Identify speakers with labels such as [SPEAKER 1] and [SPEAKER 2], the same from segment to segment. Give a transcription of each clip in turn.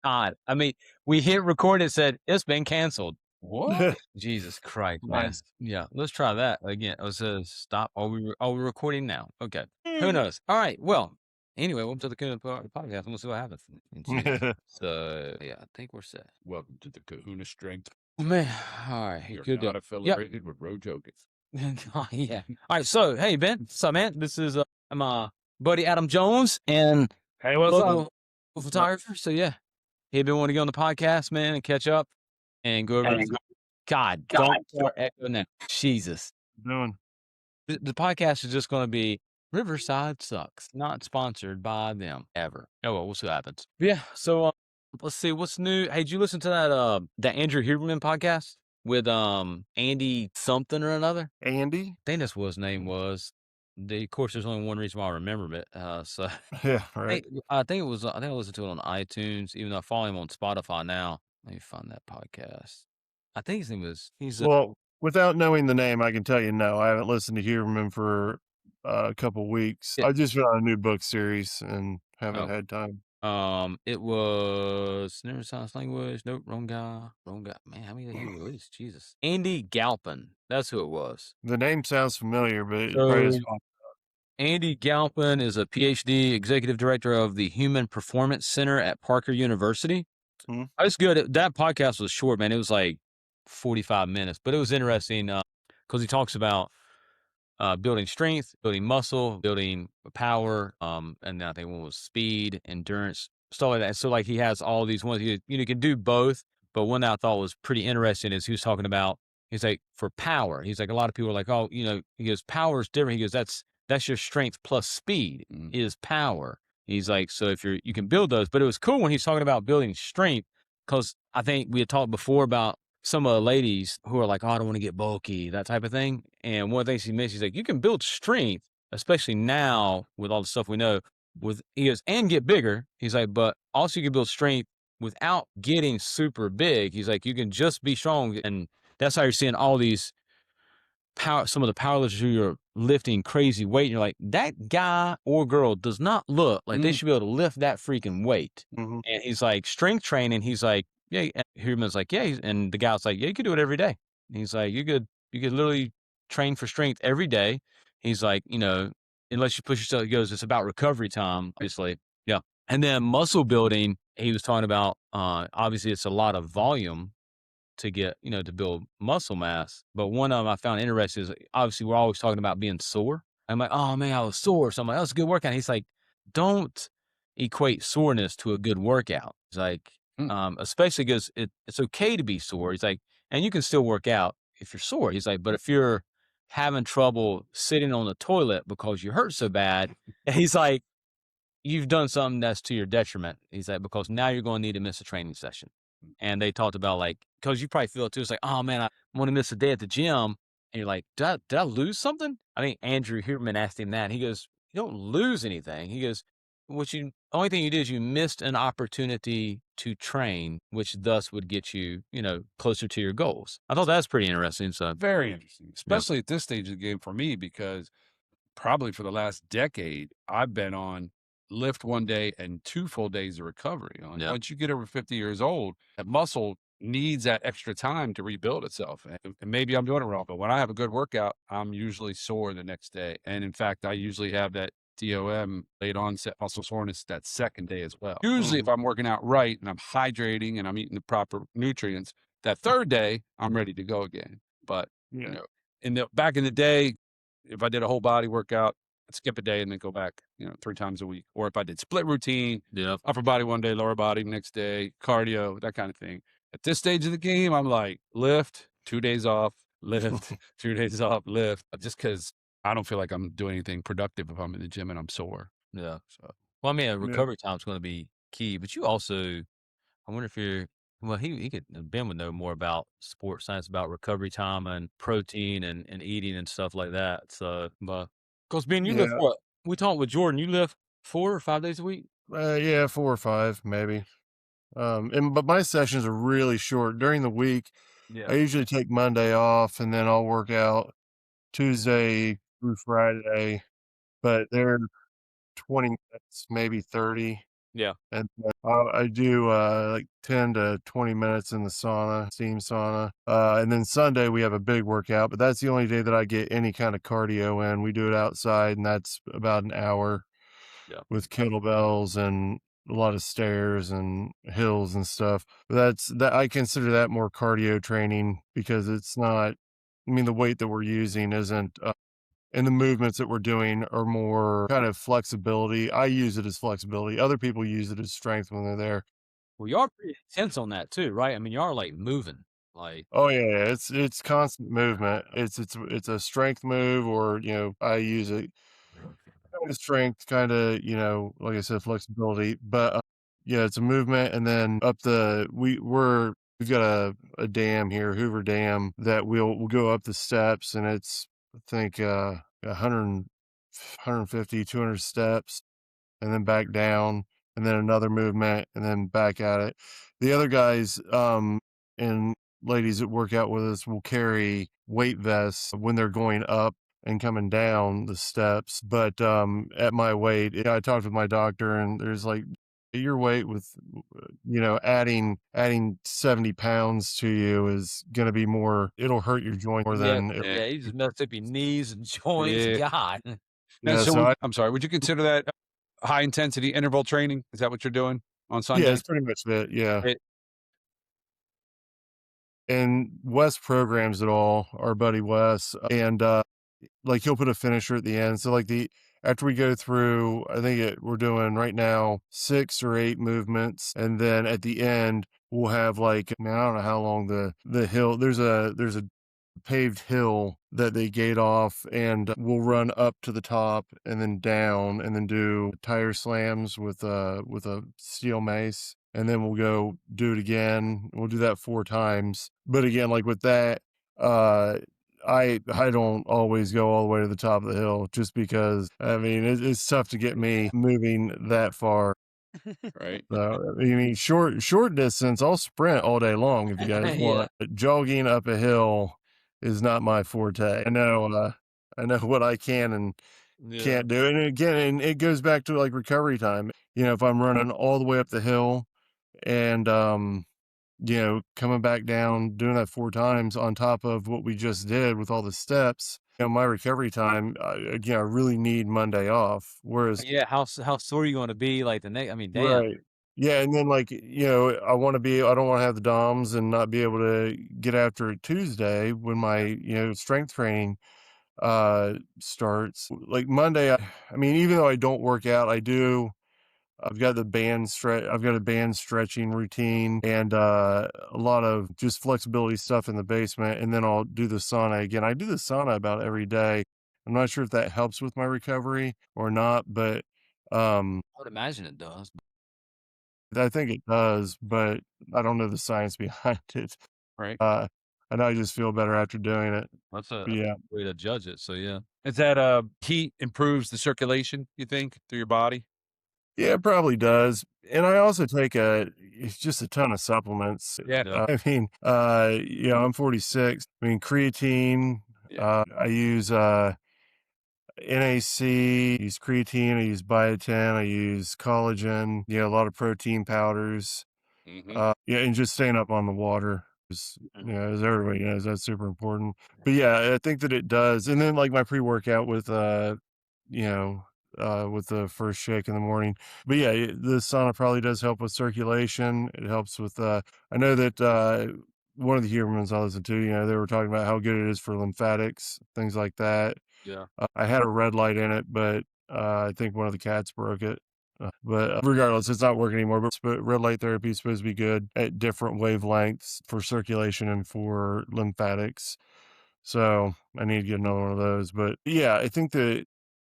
[SPEAKER 1] God. I mean, we hit record. It said it's been canceled.
[SPEAKER 2] What?
[SPEAKER 1] Jesus Christ, man.
[SPEAKER 2] Nice.
[SPEAKER 1] Yeah, let's try that again. It says stop. Are we recording now? Okay. Who knows? All right. Well, anyway, welcome to the Kahuna Podcast. We'll see what happens. So yeah, I think we're set.
[SPEAKER 2] Welcome to the Kahuna Strength.
[SPEAKER 1] Man, all right.
[SPEAKER 2] You're
[SPEAKER 1] Good.
[SPEAKER 2] not affiliated with Rojo.
[SPEAKER 1] Yeah. All right. So, hey, Ben. What's up, man? This is my buddy Adam Jones and
[SPEAKER 2] Hey, what's up?
[SPEAKER 1] local photographer. So, yeah, he'd been wanting to get on the podcast, man, and catch up and go over. God, don't start echoing that. Jesus.
[SPEAKER 2] Doing?
[SPEAKER 1] The podcast is just going to be Riverside Sucks, not sponsored by them ever. Oh, well, we'll see what happens. But yeah. So, let's see what's new. Hey, did you listen to that Andrew Huberman podcast with Andy something or another?
[SPEAKER 2] Andy?
[SPEAKER 1] I think that's what his name was. Of course, there's only one reason why I remember it. So
[SPEAKER 2] Yeah, right.
[SPEAKER 1] I think I listened to it on iTunes, even though I follow him on Spotify now. Let me find that podcast. I think his name was.
[SPEAKER 2] Well, without knowing the name, I can tell you no. I haven't listened to Huberman for a couple weeks.
[SPEAKER 1] Yeah.
[SPEAKER 2] I just found a new book series and haven't had time.
[SPEAKER 1] It was Neuroscience Language. Nope, wrong guy. Man, how many did he release? Jesus. Andy Galpin. That's who it was.
[SPEAKER 2] The name sounds familiar, but it probably is.
[SPEAKER 1] Andy Galpin is a PhD executive director of the Human Performance Center at Parker University.
[SPEAKER 2] Mm-hmm.
[SPEAKER 1] It's good. That podcast was short, man. It was like 45 minutes, but it was interesting because he talks about building strength, building muscle, building power, and then I think one was speed, endurance, stuff like that. So like he has all these ones. You can do both, but one that I thought was pretty interesting is he was talking about. He's like for power. He's like a lot of people are like, oh, he goes power is different. He goes that's your strength plus speed is power. He's like, so if you can build those, but it was cool when he's talking about building strength because I think we had talked before about some of the ladies who are like, oh, I don't want to get bulky, that type of thing. And one of the things he mentioned, he's like, you can build strength, especially now with all the stuff we know and get bigger. He's like, but also you can build strength without getting super big. He's like, you can just be strong. And that's how you're seeing all these some of the powerlifters who are lifting crazy weight. And you're like, that guy or girl does not look like they should be able to lift that freaking weight.
[SPEAKER 2] Mm-hmm.
[SPEAKER 1] And he's like, strength training. He's like, yeah. And Huberman's like, yeah. And the guy's like, yeah, you could do it every day. And he's like, you could literally train for strength every day. He's like, unless you push yourself, he goes, it's about recovery time, obviously. Yeah. And then muscle building, he was talking about, obviously it's a lot of volume to get, to build muscle mass. But one of them I found interesting is obviously we're always talking about being sore. I'm like, oh man, I was sore. So I'm like, oh, it's a good workout. And he's like, don't equate soreness to a good workout. It's like, especially because it's okay to be sore. He's like, and you can still work out if you're sore. He's like, but if you're having trouble sitting on the toilet because you hurt so bad, he's like, you've done something that's to your detriment. He's like, because now you're going to need to miss a training session. And they talked about like, because you probably feel it too. It's like, oh man, I want to miss a day at the gym. And you're like, did I lose something? I think Andrew Huberman asked him that. He goes, you don't lose anything. He goes, only thing you did is you missed an opportunity to train, which thus would get you, closer to your goals. I thought that's pretty interesting. So
[SPEAKER 2] very interesting, especially at this stage of the game for me, because probably for the last decade, I've been on lift one day and 2 full days of recovery. Once you get over 50 years old, that muscle needs that extra time to rebuild itself. And maybe I'm doing it wrong, but when I have a good workout, I'm usually sore the next day. And in fact, I usually have that DOM, late onset muscle soreness, that second day as well. Usually if I'm working out right and I'm hydrating and I'm eating the proper nutrients, that third day I'm ready to go again. But back in the day, if I did a whole body workout, I'd skip a day and then go back, 3 times a week. Or if I did split routine, upper body one day, lower body next day, cardio, that kind of thing. At this stage of the game, I'm like, lift, 2 days off, lift, 2 days off, lift. Just because I don't feel like I'm doing anything productive if I'm in the gym and I'm sore.
[SPEAKER 1] Yeah. So, well, I mean, recovery time is going to be key. But you also, I wonder if you're, well, Ben would know more about sports science, about recovery time and protein and eating and stuff like that. So, but because Ben, you lift what? We talked with Jordan, you lift 4 or 5 days a week?
[SPEAKER 2] 4 or 5, maybe. But my sessions are really short during the week. I usually take Monday off and then I'll work out Tuesday through Friday, but they're 20 minutes, maybe 30.
[SPEAKER 1] Yeah.
[SPEAKER 3] And I do like 10 to 20 minutes in the sauna, steam sauna. And then Sunday we have a big workout, but that's the only day that I get any kind of cardio in. We do it outside, and that's about an hour
[SPEAKER 1] Yeah.
[SPEAKER 3] with kettlebells and a lot of stairs and hills and stuff. That I consider that more cardio training because it's not. I mean, the weight that we're using isn't and the movements that we're doing are more kind of flexibility. I use it as flexibility. Other people use it as strength when they're there.
[SPEAKER 1] Well, you are pretty intense on that too, right? I mean, you are like moving, like
[SPEAKER 3] Oh yeah, it's constant movement. It's a strength move, or I use it kind of strength, kind of like I said, flexibility. But yeah, it's a movement, and then up the we've got a dam here, Hoover Dam, that we'll go up the steps, and it's I think 100, 150, 200 steps, and then back down, and then another movement, and then back at it. The other guys, and ladies that work out with us will carry weight vests when they're going up and coming down the steps. But at my weight, I talked with my doctor, and there's like your weight with adding 70 pounds to you is going to be more, it'll hurt your joint more
[SPEAKER 1] yeah,
[SPEAKER 3] than
[SPEAKER 1] yeah, you just messed up your knees and joints.
[SPEAKER 2] Yeah.
[SPEAKER 1] God.
[SPEAKER 2] And
[SPEAKER 3] yeah.
[SPEAKER 2] so
[SPEAKER 3] So
[SPEAKER 2] I'm sorry, would you consider that high intensity interval training? Is that what you're doing on
[SPEAKER 3] yeah,
[SPEAKER 2] Sunday?
[SPEAKER 3] it's pretty much it. Yeah.
[SPEAKER 2] It
[SPEAKER 3] And Wes programs it all, our buddy Wes, and like he'll put a finisher at the end. So like the after we go through, I think we're doing right now 6 or 8 movements, and then at the end we'll have like, man, I don't know how long the hill. There's a paved hill that they gate off, and we'll run up to the top and then down, and then do tire slams with a steel mace, and then we'll go do it again. We'll do that 4 times. But again, like with that, uh I don't always go all the way to the top of the hill, just because I mean it's tough to get me moving that far.
[SPEAKER 2] right.
[SPEAKER 3] So, I mean, short distance, I'll sprint all day long if you guys
[SPEAKER 1] Yeah.
[SPEAKER 3] want. But jogging up a hill is not my forte. I know what I can and
[SPEAKER 1] Yeah.
[SPEAKER 3] can't do. And again, and it goes back to like recovery time. If I'm running all the way up the hill and coming back down, doing that 4 times on top of what we just did with all the steps, my recovery time, again, I really need Monday off. Whereas
[SPEAKER 1] Yeah, how sore are you gonna be, like, the next I mean, damn.
[SPEAKER 3] right. Yeah, and then, like, I don't wanna have the DOMS and not be able to get after it Tuesday when my, strength training, starts. Like, Monday, I mean, even though I don't work out, I've got a band stretching routine, and, a lot of just flexibility stuff in the basement, and then I'll do the sauna again. I do the sauna about every day. I'm not sure if that helps with my recovery or not, but, um
[SPEAKER 1] I would imagine it does.
[SPEAKER 3] I think it does, but I don't know the science behind it.
[SPEAKER 2] Right.
[SPEAKER 3] Uh, I know I just feel better after doing it.
[SPEAKER 1] That's a
[SPEAKER 3] But yeah.
[SPEAKER 1] way to judge it, so yeah.
[SPEAKER 2] Is that heat improves the circulation, you think, through your body?
[SPEAKER 3] Yeah, it probably does. And I also take it's just a ton of supplements.
[SPEAKER 2] Yeah.
[SPEAKER 1] Yeah.
[SPEAKER 3] I mean, I'm 46. I mean, creatine,
[SPEAKER 2] Yeah.
[SPEAKER 3] I use, NAC, I use creatine, I use biotin, I use collagen, a lot of protein powders.
[SPEAKER 2] Hmm.
[SPEAKER 3] Yeah, and just staying up on the water is, as everybody knows, that's super important. But yeah, I think that it does. And then like my pre-workout you know, with the first shake in the morning. But yeah, the sauna probably does help with circulation. It helps with, I know that, one of the humans I listened to, they were talking about how good it is for lymphatics, things like that.
[SPEAKER 1] Yeah.
[SPEAKER 3] I had a red light in it, but I think one of the cats broke it. But regardless, it's not working anymore. But red light therapy is supposed to be good at different wavelengths for circulation and for lymphatics. So I need to get another one of those. But yeah, I think that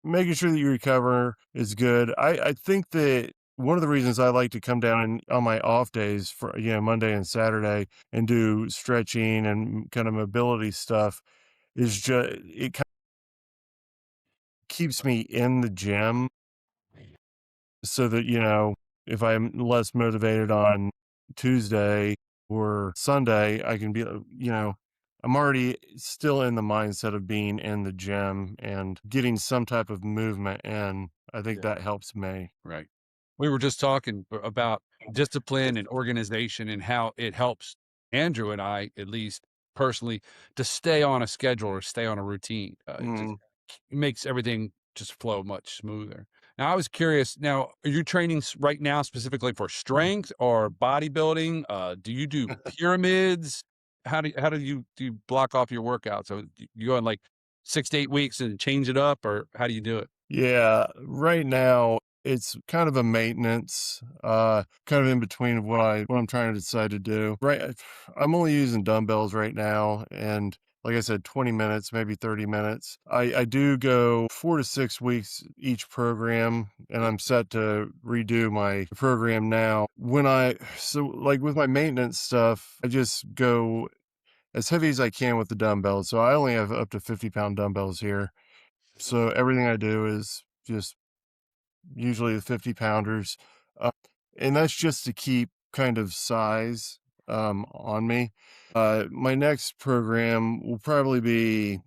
[SPEAKER 3] making sure that you recover is good. I think that one of the reasons I like to come down on my off days for Monday and Saturday and do stretching and kind of mobility stuff is just it kind of keeps me in the gym, so that, if I'm less motivated on Tuesday or Sunday, I can be, I'm already still in the mindset of being in the gym and getting some type of movement in. I think
[SPEAKER 1] Yeah.
[SPEAKER 3] that helps me.
[SPEAKER 2] Right. We were just talking about discipline and organization and how it helps Andrew and I, at least personally, to stay on a schedule or stay on a routine. It just makes everything just flow much smoother. Now, I was curious. Now, are you training right now specifically for strength or bodybuilding? Do you do pyramids? How do you block off your workout? So you go in like 6 to 8 weeks and change it up, or how do you do it?
[SPEAKER 3] Yeah, right now it's kind of a maintenance, kind of in between of what I'm trying to decide to do. Right, I'm only using dumbbells right now, and like I said, 20 minutes, maybe 30 minutes. I do go 4 to 6 weeks each program, and I'm set to redo my program now. So like with my maintenance stuff, I just go as heavy as I can with the dumbbells. So I only have up to 50-pound dumbbells here. So everything I do is just usually the 50 pounders. Uh, and that's just to keep kind of size on me. My next program will probably be,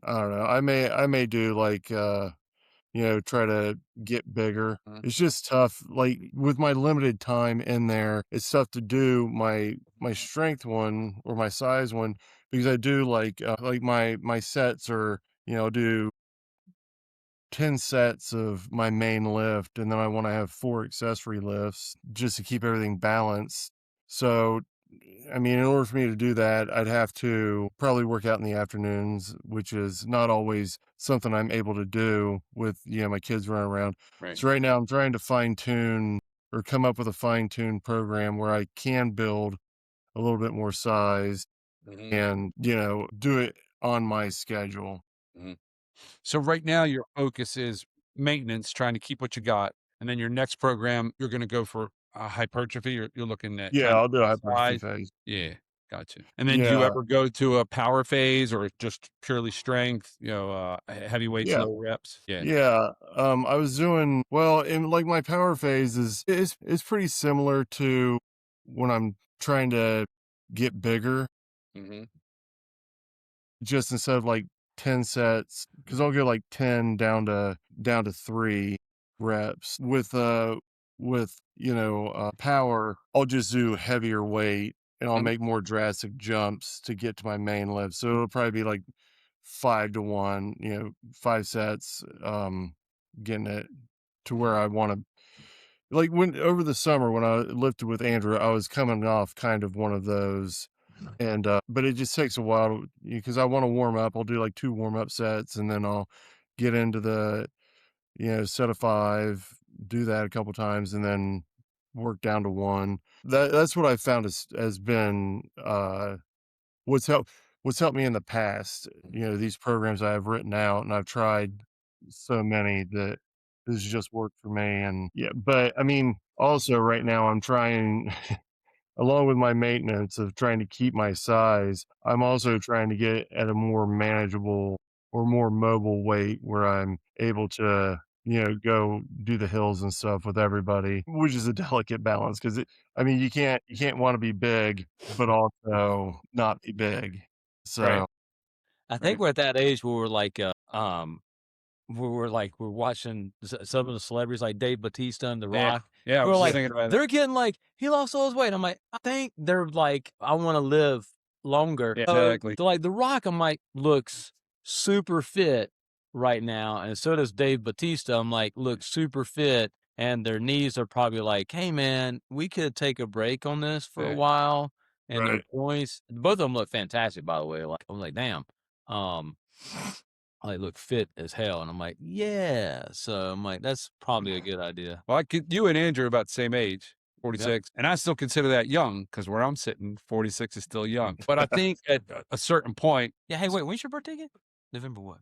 [SPEAKER 3] I don't know, I may do like, try to get bigger. It's just tough. Like with my limited time in there, it's tough to do my strength one or my size one because I do like my sets are, do 10 sets of my main lift, and then I want to have 4 accessory lifts just to keep everything balanced. So, I mean, in order for me to do that, I'd have to probably work out in the afternoons, which is not always something I'm able to do with, my kids running around.
[SPEAKER 2] Right.
[SPEAKER 3] So right now I'm trying to fine tune or come up with a fine tuned program where I can build a little bit more size and, do it on my schedule.
[SPEAKER 2] So right now your focus is maintenance, trying to keep what you got, and then your next program you're going to go for hypertrophy. You're looking at
[SPEAKER 3] Yeah,
[SPEAKER 2] trying to
[SPEAKER 3] I'll do a hypertrophy
[SPEAKER 2] size.
[SPEAKER 3] phase.
[SPEAKER 2] Yeah, gotcha. And then do you
[SPEAKER 3] Yeah.
[SPEAKER 2] ever go to a power phase or just purely strength? Heavy weights,
[SPEAKER 3] Yeah.
[SPEAKER 2] low reps. Yeah.
[SPEAKER 3] Yeah, I was doing well, in like my power phase is pretty similar to when I'm trying to get bigger.
[SPEAKER 2] Mm-hmm.
[SPEAKER 3] Just instead of like 10 sets, because I'll go like 10 down to 3 reps. With power, I'll just do heavier weight and I'll make more drastic jumps to get to my main lift. So it'll probably be like 5 to 1, 5 sets, getting it to where I want to. Like when over the summer when I lifted with Andrew, I was coming off kind of one of those, and but it just takes a while because I want to warm up. I'll do like 2 warm up sets, and then I'll get into the set of 5, do that a couple times, and then work down to 1. That's what I found has been what's helped me in the past. These programs I have written out, and I've tried so many that this just worked for me. And yeah, but I mean, also right now I'm trying, along with my maintenance of trying to keep my size, I'm also trying to get at a more manageable or more mobile weight where I'm able to, go do the hills and stuff with everybody, which is a delicate balance because I mean, you can't want to be big, but also not be big.
[SPEAKER 2] Right.
[SPEAKER 3] So
[SPEAKER 1] I think we're at that age where we're like, we're watching some of the celebrities like Dave Bautista and The Rock.
[SPEAKER 2] Yeah, I
[SPEAKER 1] We're
[SPEAKER 2] was
[SPEAKER 1] like,
[SPEAKER 2] thinking about that.
[SPEAKER 1] they're getting like, he lost all his weight. I'm like, I think they're like, I want to live longer.
[SPEAKER 2] Yeah, exactly.
[SPEAKER 1] So like The Rock, I'm like, looks super fit right now. And so does Dave Bautista. I'm like, looks super fit. And their knees are probably like, hey man, we could take a break on this for a
[SPEAKER 2] Yeah.
[SPEAKER 1] while. And their
[SPEAKER 3] right.
[SPEAKER 1] points, both of them look fantastic, by the way. Like, I'm like, damn. I look fit as hell. And I'm like, yeah. So I'm like, that's probably a good idea.
[SPEAKER 2] Well, you and Andrew are about the same age, 46, and I still consider that young because where I'm sitting, 46 is still young. But I think at a certain point,
[SPEAKER 1] Yeah. Hey, wait, when's your birthday again? November what?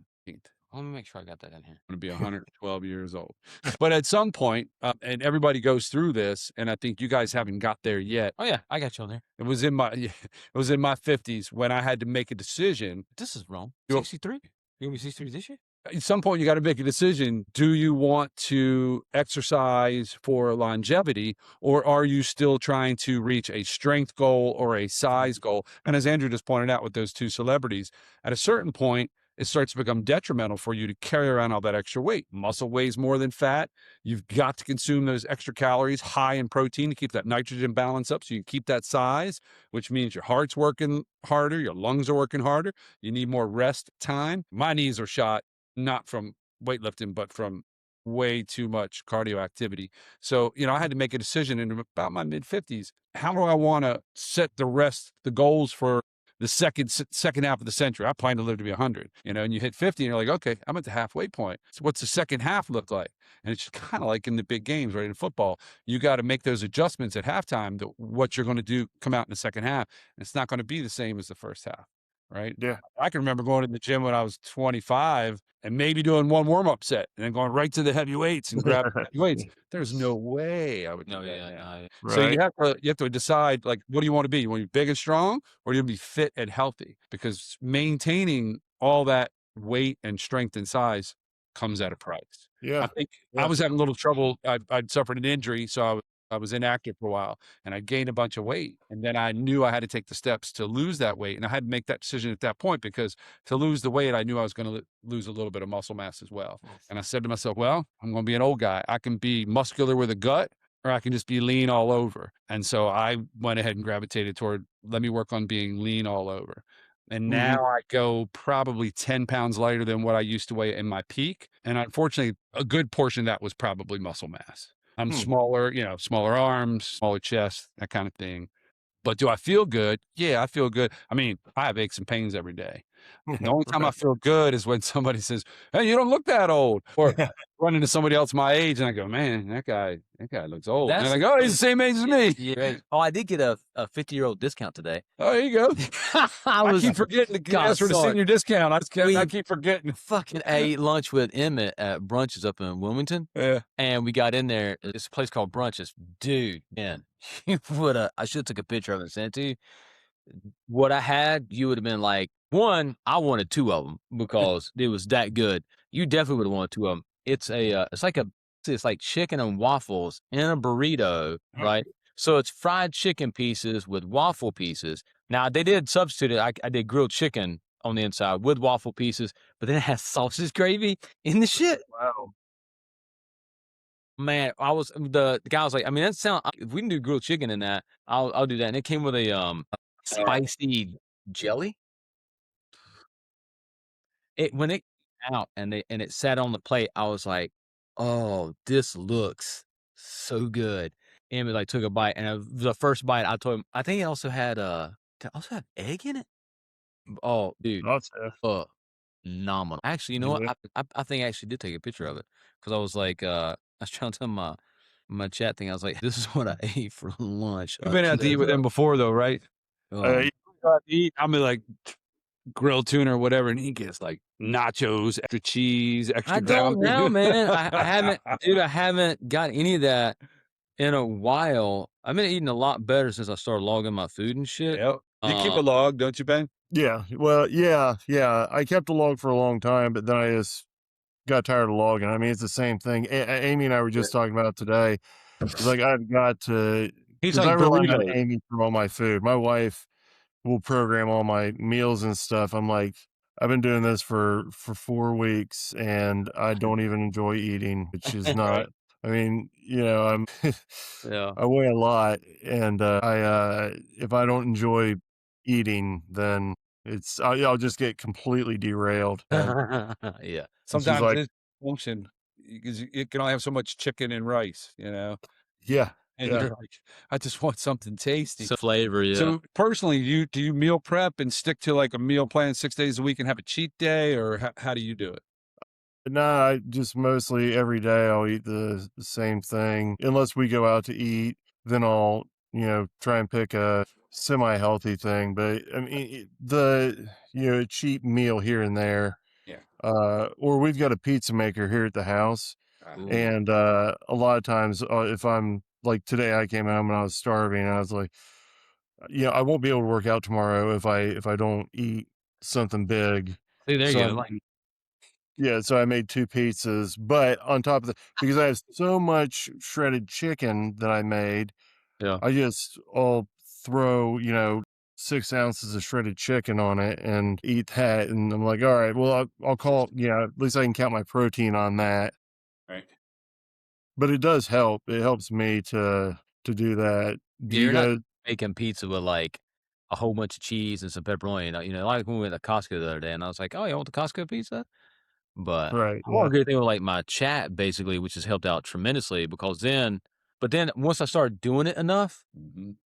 [SPEAKER 1] Let me make sure I got that in here.
[SPEAKER 2] I'm going to be 112 years old. But at some point, and everybody goes through this, and I think you guys haven't got there yet.
[SPEAKER 1] Oh yeah, I got you on there.
[SPEAKER 2] It was in my 50s when I had to make a decision.
[SPEAKER 1] This is wrong.
[SPEAKER 2] You're-
[SPEAKER 1] 63? You gonna be 63 this year?
[SPEAKER 2] At some point, you got to make a decision. Do you want to exercise for longevity, or are you still trying to reach a strength goal or a size goal? And as Andrew just pointed out with those 2 celebrities, at a certain point, it starts to become detrimental for you to carry around all that extra weight. Muscle weighs more than fat. You've got to consume those extra calories high in protein to keep that nitrogen balance up so you keep that size, which means your heart's working harder, your lungs are working harder. You need more rest time. My knees are shot not from weightlifting, but from way too much cardio activity. So, I had to make a decision in about my mid 50s. How do I want to set the goals for the second half of the century? I plan to live to be 100, and you hit 50 and you're like, okay, I'm at the halfway point. So what's the second half look like? And it's kind of like in the big games, right? In football, you got to make those adjustments at halftime to what you're going to do come out in the second half. And it's not going to be the same as the first half. Right.
[SPEAKER 3] Yeah.
[SPEAKER 2] I can remember going to the gym when I was 25 and maybe doing one warm-up set and then going right to the heavy weights and grabbing heavy weights. There's no way I would do that now. So you have to decide, like, what do you want to be? You want to be big and strong, or do you want to be fit and healthy? Because maintaining all that weight and strength and size comes at a price.
[SPEAKER 3] Yeah.
[SPEAKER 2] I think I was having a little trouble. I'd suffered an injury, so I was inactive for a while, and I gained a bunch of weight. And then I knew I had to take the steps to lose that weight. And I had to make that decision at that point, because to lose the weight, I knew I was going to lose a little bit of muscle mass as well. And I said to myself, well, I'm going to be an old guy. I can be muscular with a gut, or I can just be lean all over. And so I went ahead and gravitated toward, let me work on being lean all over. And now I go probably 10 pounds lighter than what I used to weigh in my peak. And unfortunately, a good portion of that was probably muscle mass. I'm smaller, smaller arms, smaller chest, that kind of thing. But do I feel good? Yeah, I feel good. I mean, I have aches and pains every day. The only time I feel good is when somebody says, hey, you don't look that old. Or run into somebody else my age and I go, man, that guy looks old. And they're like, oh, he's the same age as me.
[SPEAKER 4] Yeah. Oh, I did get a 50-year-old discount today.
[SPEAKER 2] Oh, there you go. I keep forgetting to ask for the senior discount. I keep forgetting.
[SPEAKER 4] Fucking ate lunch with Emmett at Brunches up in Wilmington.
[SPEAKER 2] Yeah.
[SPEAKER 4] And we got in there. It's a place called Brunches. Dude, man, I should have took a picture of it and sent it to you. What I had, you would have been like, one, I wanted two of them because it was that good. You definitely would have wanted two of them. It's like chicken and waffles in a burrito, right? So it's fried chicken pieces with waffle pieces. Now they did substitute it. I did grilled chicken on the inside with waffle pieces, but then it has sausage gravy in the shit.
[SPEAKER 3] Wow.
[SPEAKER 4] Man, the guy was like, I mean, if we can do grilled chicken in that, I'll do that. And it came with a spicy jelly. When it came out and it sat on the plate, I was like, oh, this looks so good. And we took a bite, and the first bite I told him, I think it also had did it also have egg in it? Oh, dude, phenomenal. Actually, you know what? I think I actually did take a picture of it, because I was like, I was trying to tell my chat thing. I was like, this is what I ate for lunch.
[SPEAKER 2] You've been out to eat with him before, though, right? I'm like grilled tuna or whatever, and he gets like nachos, extra cheese, extra.
[SPEAKER 4] I don't know, man. I haven't got any of that in a while. I've been eating a lot better since I started logging my food and shit.
[SPEAKER 2] Yep. You keep a log, don't you, Ben?
[SPEAKER 3] Yeah. Well, yeah. I kept a log for a long time, but then I just got tired of logging. I mean, it's the same thing. Amy and I were just talking about it today. It's like I've got to.
[SPEAKER 2] He's
[SPEAKER 3] I
[SPEAKER 2] like
[SPEAKER 3] rely on
[SPEAKER 2] burritos.
[SPEAKER 3] Amy for all my food. My wife will program all my meals and stuff. I'm like, I've been doing this for 4 weeks, and I don't even enjoy eating, which is not. I mean, I'm. I weigh a lot, and if I don't enjoy eating, then I'll just get completely derailed.
[SPEAKER 4] Yeah.
[SPEAKER 2] Sometimes
[SPEAKER 3] like-
[SPEAKER 2] it's function because you can only have so much chicken and rice,
[SPEAKER 3] Yeah.
[SPEAKER 2] And
[SPEAKER 3] Yeah.
[SPEAKER 2] you're like, I just want something tasty.
[SPEAKER 4] So flavor, yeah.
[SPEAKER 2] So personally, do you meal prep and stick to like a meal plan 6 days a week and have a cheat day, or how do you do it?
[SPEAKER 3] Nah, I just mostly every day I'll eat the same thing. Unless we go out to eat, then I'll, try and pick a semi-healthy thing. But I mean, cheap meal here and there.
[SPEAKER 2] Yeah.
[SPEAKER 3] Or we've got a pizza maker here at the house.
[SPEAKER 4] Ooh.
[SPEAKER 3] And a lot of times, if I'm like today, I came home and I was starving, and I was like, I won't be able to work out tomorrow if I don't eat something big.
[SPEAKER 4] See, there
[SPEAKER 3] So
[SPEAKER 4] you go.
[SPEAKER 3] Yeah, so I made 2 pizzas, but on top of because I have so much shredded chicken that I made,
[SPEAKER 4] Yeah.
[SPEAKER 3] I'll throw, 6 ounces of shredded chicken on it and eat that. And I'm like, all right, well, I'll call, at least I can count my protein on that.
[SPEAKER 2] Right.
[SPEAKER 3] But it does help. It helps me to do that. Do you
[SPEAKER 4] You're
[SPEAKER 3] guys?
[SPEAKER 4] not making pizza with like a whole bunch of cheese and some pepperoni. Like when we went to Costco the other day, and I was like, "Oh, you want the Costco pizza?" But
[SPEAKER 3] Right.
[SPEAKER 4] I want a good thing with like my chat basically, which has helped out tremendously because but then once I started doing it enough,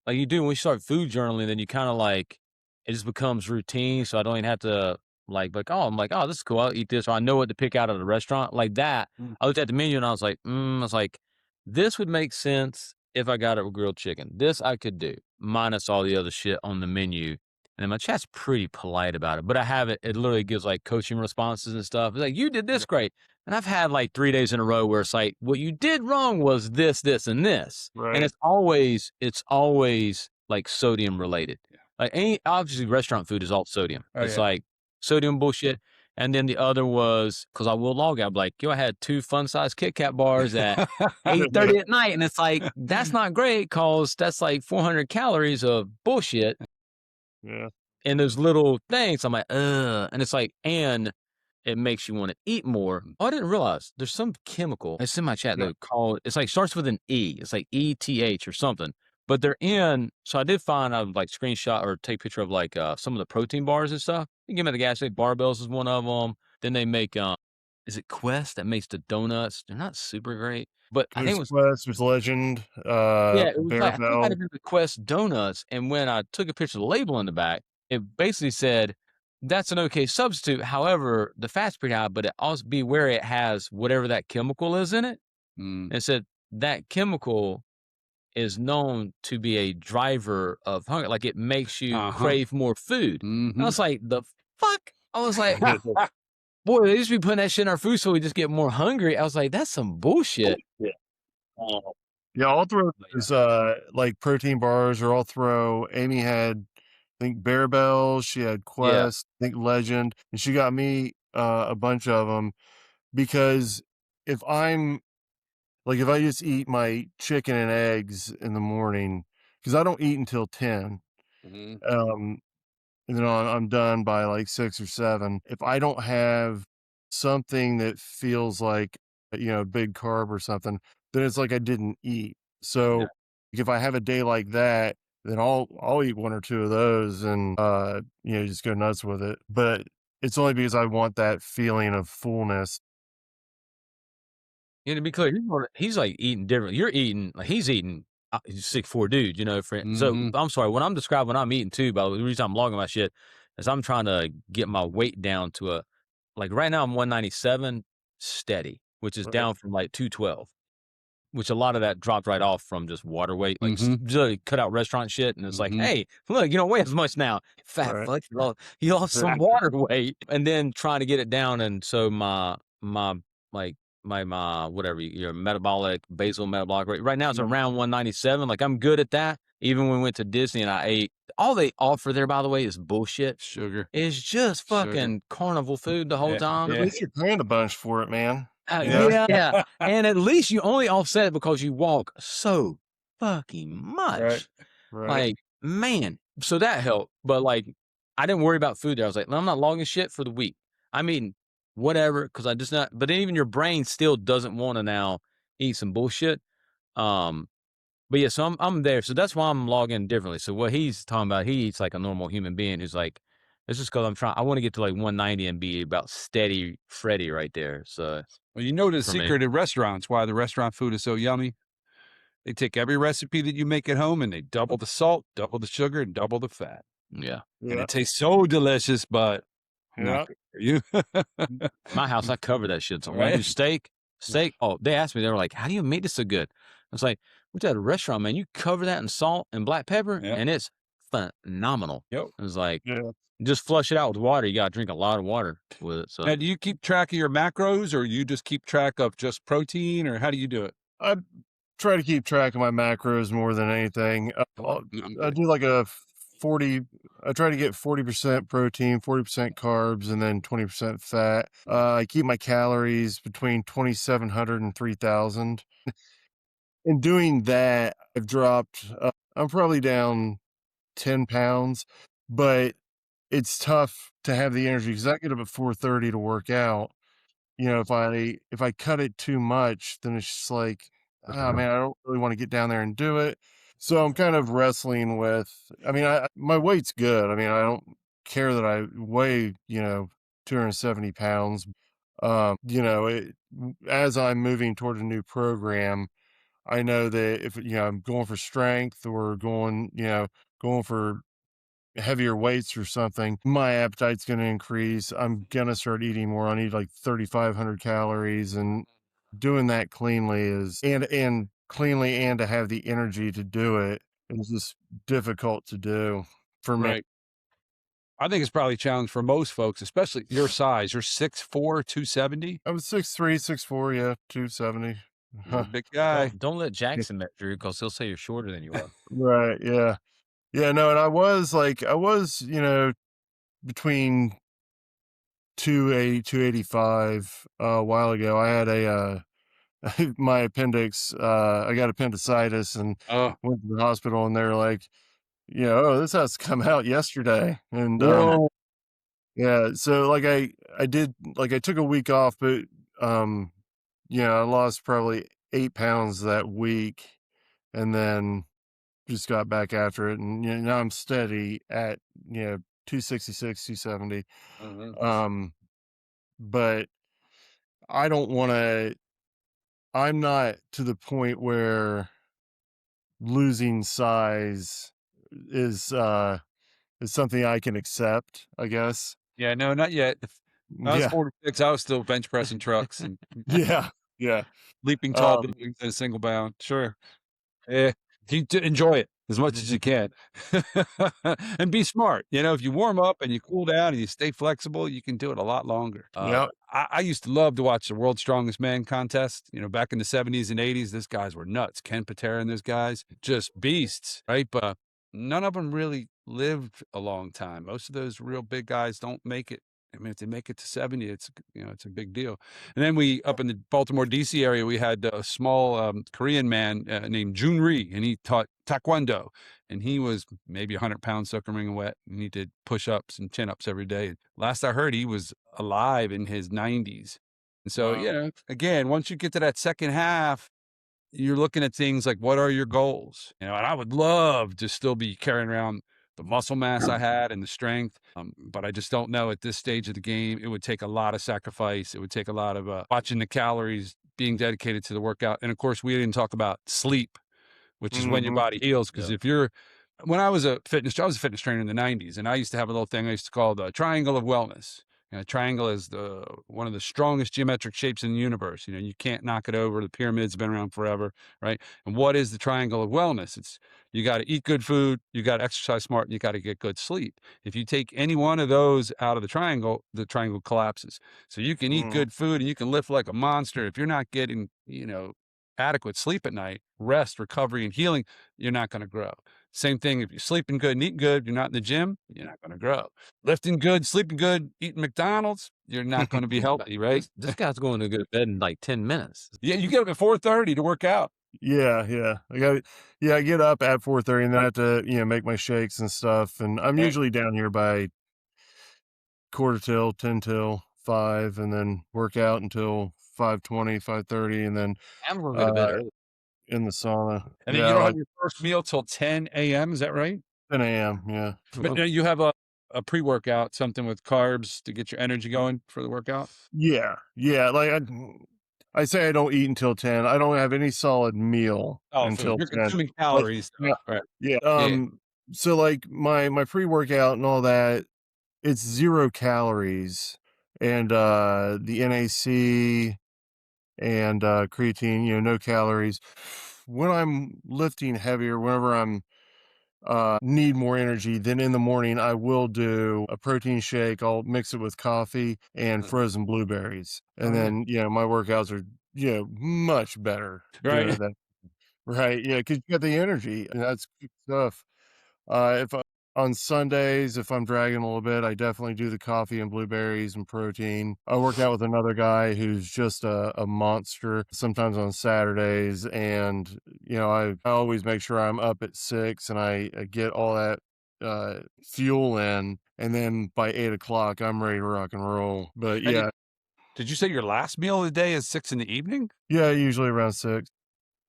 [SPEAKER 4] like you do when you start food journaling, then you kind of like it just becomes routine. So I don't even have to I'm like, oh, this is cool. I'll eat this, or I know what to pick out of the restaurant like that. I looked at the menu and I was like, this would make sense if I got it with grilled chicken. This I could do minus all the other shit on the menu. And my chat's pretty polite about it, but I have it. It literally gives like coaching responses and stuff. It's like, you did this great. And I've had like 3 days in a row where it's like, what you did wrong was this, this, and this.
[SPEAKER 3] Right.
[SPEAKER 4] And it's always like sodium related. Like obviously restaurant food is all sodium. It's like sodium bullshit. And then the other was, because I will log out, like, I had 2 fun-size Kit Kat bars at 8:30 at night. And it's like, that's not great because that's like 400 calories of bullshit.
[SPEAKER 3] Yeah.
[SPEAKER 4] And those little things, I'm like, ugh. And it's like, and it makes you want to eat more. Oh, I didn't realize there's some chemical. It's in my chat though called, it's like starts with an E. It's like ETH or something. But they're in, so I did find I would like screenshot or take a picture of like some of the protein bars and stuff. You can get them at the gas station. Barbells is one of them. Then they make, is it Quest that makes the donuts? They're not super great. But I think it was
[SPEAKER 3] Quest, there's Legend,
[SPEAKER 4] yeah, it was like, I think it might
[SPEAKER 3] Bell.
[SPEAKER 4] have been the Quest donuts. And when I took a picture of the label in the back, it basically said, that's an okay substitute. However, the fat's pretty high, but it also beware it has whatever that chemical is in it. And it said that chemical is known to be a driver of hunger. Like it makes you crave more food. I was like, the fuck? I was like, boy, they used to be putting that shit in our food so we just get more hungry. I was like, that's some bullshit.
[SPEAKER 3] Yeah, I'll throw those, like protein bars, or I'll throw. Amy had, I think, Bell. She had Quest, I think Legend, and she got me a bunch of them because if if I just eat my chicken and eggs in the morning, because I don't eat until 10, and then I'm done by like 6 or 7. If I don't have something that feels like, big carb or something, then it's like I didn't eat. So if I have a day like that, then I'll eat 1 or 2 of those and, just go nuts with it. But it's only because I want that feeling of fullness.
[SPEAKER 4] To be clear, he's like eating different. You're eating, like he's eating, he's a 6'4" dude, So I'm sorry, when I'm describing what I'm eating too, by the way, the reason I'm logging my shit is I'm trying to get my weight down to like right now I'm 197 steady, which is down from like 212, which a lot of that dropped right off from just water weight, like just cut out restaurant shit. And it's like, hey, look, you don't weigh as much now. Fat fuck, you lost some water weight. And then trying to get it down. And so my whatever your metabolic basal metabolic rate right now it's around 197. Like I'm good at that. Even when we went to Disney and I ate, all they offer there, by the way, is bullshit.
[SPEAKER 2] Sugar.
[SPEAKER 4] It's just fucking carnival food the whole time.
[SPEAKER 3] At least you're paying a bunch for it, man.
[SPEAKER 4] Yeah. And at least you only offset it because you walk so fucking much.
[SPEAKER 3] Right.
[SPEAKER 4] Like, man. So that helped. But like, I didn't worry about food there. I was like, I'm not logging shit for the week. I mean, whatever, because I just not. But then even your brain still doesn't want to now eat some bullshit. But yeah, so I'm there. So that's why I'm logging differently. So what he's talking about, he eats like a normal human being who's like, it's just because I want to get to like 190 and be about steady Freddy right there. So,
[SPEAKER 2] well, the secret in restaurants, why the restaurant food is so yummy. They take every recipe that you make at home and they double the salt, double the sugar, and double the fat.
[SPEAKER 4] Yeah.
[SPEAKER 2] And it tastes so delicious, but not good for you.
[SPEAKER 4] My house, I cover that shit. So when I do steak, oh, they asked me, they were like, how do you make this so good? I was like, what's at a restaurant, man? You cover that in salt and black pepper and it's phenomenal. It was like, just flush it out with water. You got to drink a lot of water with it. So
[SPEAKER 2] now, do you keep track of your macros, or you just keep track of just protein, or how do you do it?
[SPEAKER 3] I try to keep track of my macros more than anything. I do like I try to get 40% protein, 40% carbs, and then 20% fat. I keep my calories between 2,700 and 3,000. In doing that, I've dropped, I'm probably down 10 pounds, but it's tough to have the energy because I get up at 4:30 to work out. If I cut it too much, then it's just like, oh man, I don't really want to get down there and do it. So I'm kind of wrestling with, I mean, my weight's good. I mean, I don't care that I weigh, 270 pounds. As I'm moving toward a new program, I know that if, I'm going for strength or going for heavier weights or something, my appetite's going to increase. I'm going to start eating more. I need like 3,500 calories, and doing that cleanly and cleanly and to have the energy to do it is just difficult to do for me.
[SPEAKER 2] Right. I think it's probably a challenge for most folks, especially your size. You're 6'4", 270.
[SPEAKER 3] I was 6'3", 6'4", yeah, 270.
[SPEAKER 2] You're a big guy.
[SPEAKER 4] Don't let Jackson measure you because he'll say you're shorter than you are.
[SPEAKER 3] Right, yeah. Yeah, no, and I was between 280, 285 a while ago. I had my appendix, I got appendicitis and
[SPEAKER 2] Oh,
[SPEAKER 3] went to the hospital, and they're like, oh, this has to come out yesterday. And
[SPEAKER 2] whoa.
[SPEAKER 3] yeah, so like I took a week off, but I lost probably 8 pounds that week, and then just got back after it, and now I'm steady at 266, 270. But I don't want to. I'm not to the point where losing size is something I can accept, I guess.
[SPEAKER 2] Yeah, no, not yet. If I was
[SPEAKER 3] Yeah.
[SPEAKER 2] 46, I was still bench pressing trucks and
[SPEAKER 3] Yeah. Yeah.
[SPEAKER 2] leaping tall
[SPEAKER 3] Um,
[SPEAKER 2] buildings in a single bound. Sure. Yeah. Enjoy it as much as you can. And be smart. If you warm up and you cool down and you stay flexible, you can do it a lot longer.
[SPEAKER 3] yeah.
[SPEAKER 2] I used to love to watch the World's Strongest Man contest. Back in the 70s and 80s, those guys were nuts. Ken Patera and those guys, just beasts, right? But none of them really lived a long time. Most of those real big guys don't make it. I mean, if they make it to 70, it's a big deal. And then we, up in the Baltimore, D.C. area, we had a small Korean man named Jun Ri, and he taught Taekwondo. And he was maybe 100 pounds soaking wring wet, and he did push-ups and chin-ups every day. Last I heard, he was alive in his 90s. And so,
[SPEAKER 3] Wow.
[SPEAKER 2] again, once you get to that second half, you're looking at things like, what are your goals? And I would love to still be carrying around the muscle mass I had and the strength. But I just don't know at this stage of the game. It would take a lot of sacrifice. It would take a lot of watching the calories, being dedicated to the workout. And of course, we didn't talk about sleep, which is when your body heals. Because when I was a fitness trainer in the 90s, and I used to have a little thing I used to call the triangle of wellness. Triangle is one of the strongest geometric shapes in the universe. You can't knock it over. The pyramid's been around forever, right? And what is the triangle of wellness? It's you got to eat good food, you got to exercise smart, and you got to get good sleep. If you take any one of those out of the triangle collapses. So you can eat good food and you can lift like a monster. If you're not getting, adequate sleep at night, rest, recovery, and healing, you're not going to grow. Same thing, if you're sleeping good and eating good, you're not in the gym, you're not going to grow. Lifting good, sleeping good, eating McDonald's, you're not going to be healthy, right?
[SPEAKER 4] This guy's going to go to bed in like 10 minutes.
[SPEAKER 2] Yeah, you get up at 4:30 to work out.
[SPEAKER 3] Yeah. I get up at 4:30, and then I have to, make my shakes and stuff. And I'm usually down here by 10 till 5, and then work out until 5:20, 5:30, and then
[SPEAKER 4] I'm going to go to bed early.
[SPEAKER 3] in the sauna.
[SPEAKER 2] And then you don't have your first meal till 10 a.m., is that right?
[SPEAKER 3] 10 a.m., yeah.
[SPEAKER 2] But you have a pre-workout, something with carbs to get your energy going for the workout?
[SPEAKER 3] Yeah. Like I say I don't eat until 10. I don't have any solid meal until
[SPEAKER 2] you're
[SPEAKER 3] 10.
[SPEAKER 2] consuming calories.
[SPEAKER 3] Yeah.
[SPEAKER 2] Right.
[SPEAKER 3] Yeah. So like my pre-workout and all that, it's 0 calories, and the NAC and creatine, no calories. When I'm lifting heavier, whenever I'm need more energy, then in the morning I will do a protein shake. I'll mix it with coffee and frozen blueberries, and then my workouts are much better doing
[SPEAKER 2] Right.
[SPEAKER 3] it that. Right, yeah, because you got the energy, and that's good stuff. If on Sundays, if I'm dragging a little bit, I definitely do the coffee and blueberries and protein. I work out with another guy who's just a monster, sometimes on Saturdays, and I always make sure I'm up at 6, and I get all that fuel in, and then by 8 o'clock, I'm ready to rock and roll. But
[SPEAKER 2] And
[SPEAKER 3] yeah,
[SPEAKER 2] did you say your last meal of the day is 6 in the evening?
[SPEAKER 3] yeah, usually around 6.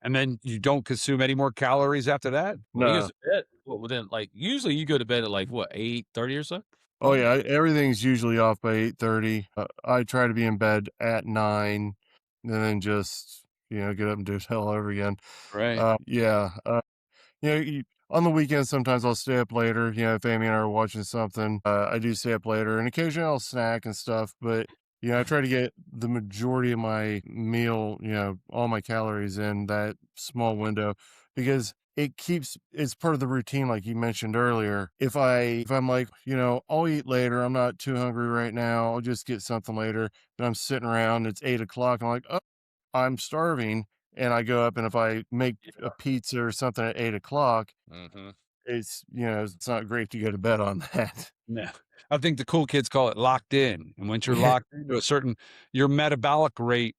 [SPEAKER 2] And then you don't consume any more calories after that?
[SPEAKER 4] When he
[SPEAKER 3] No.
[SPEAKER 4] goes to bed, well, then, like, usually you go to bed at, like, what, 8:30 or so?
[SPEAKER 3] Oh yeah, everything's usually off by 8:30. I try to be in bed at 9, and then just get up and do it all over again.
[SPEAKER 2] Right.
[SPEAKER 3] Yeah. On the weekends sometimes I'll stay up later. If Amy and I are watching something, I do stay up later, and occasionally I'll snack and stuff. But I try to get the majority of my meal, all my calories in that small window, because it's part of the routine, like you mentioned earlier. If I'm like, I'll eat later, I'm not too hungry right now, I'll just get something later. Then I'm sitting around, it's 8 o'clock, I'm like, oh, I'm starving. And I go up, and if I make a pizza or something at 8 o'clock, it's not great to go to bed on that.
[SPEAKER 2] No. I think the cool kids call it locked in. And once you're
[SPEAKER 3] Yeah.
[SPEAKER 2] locked into your metabolic rate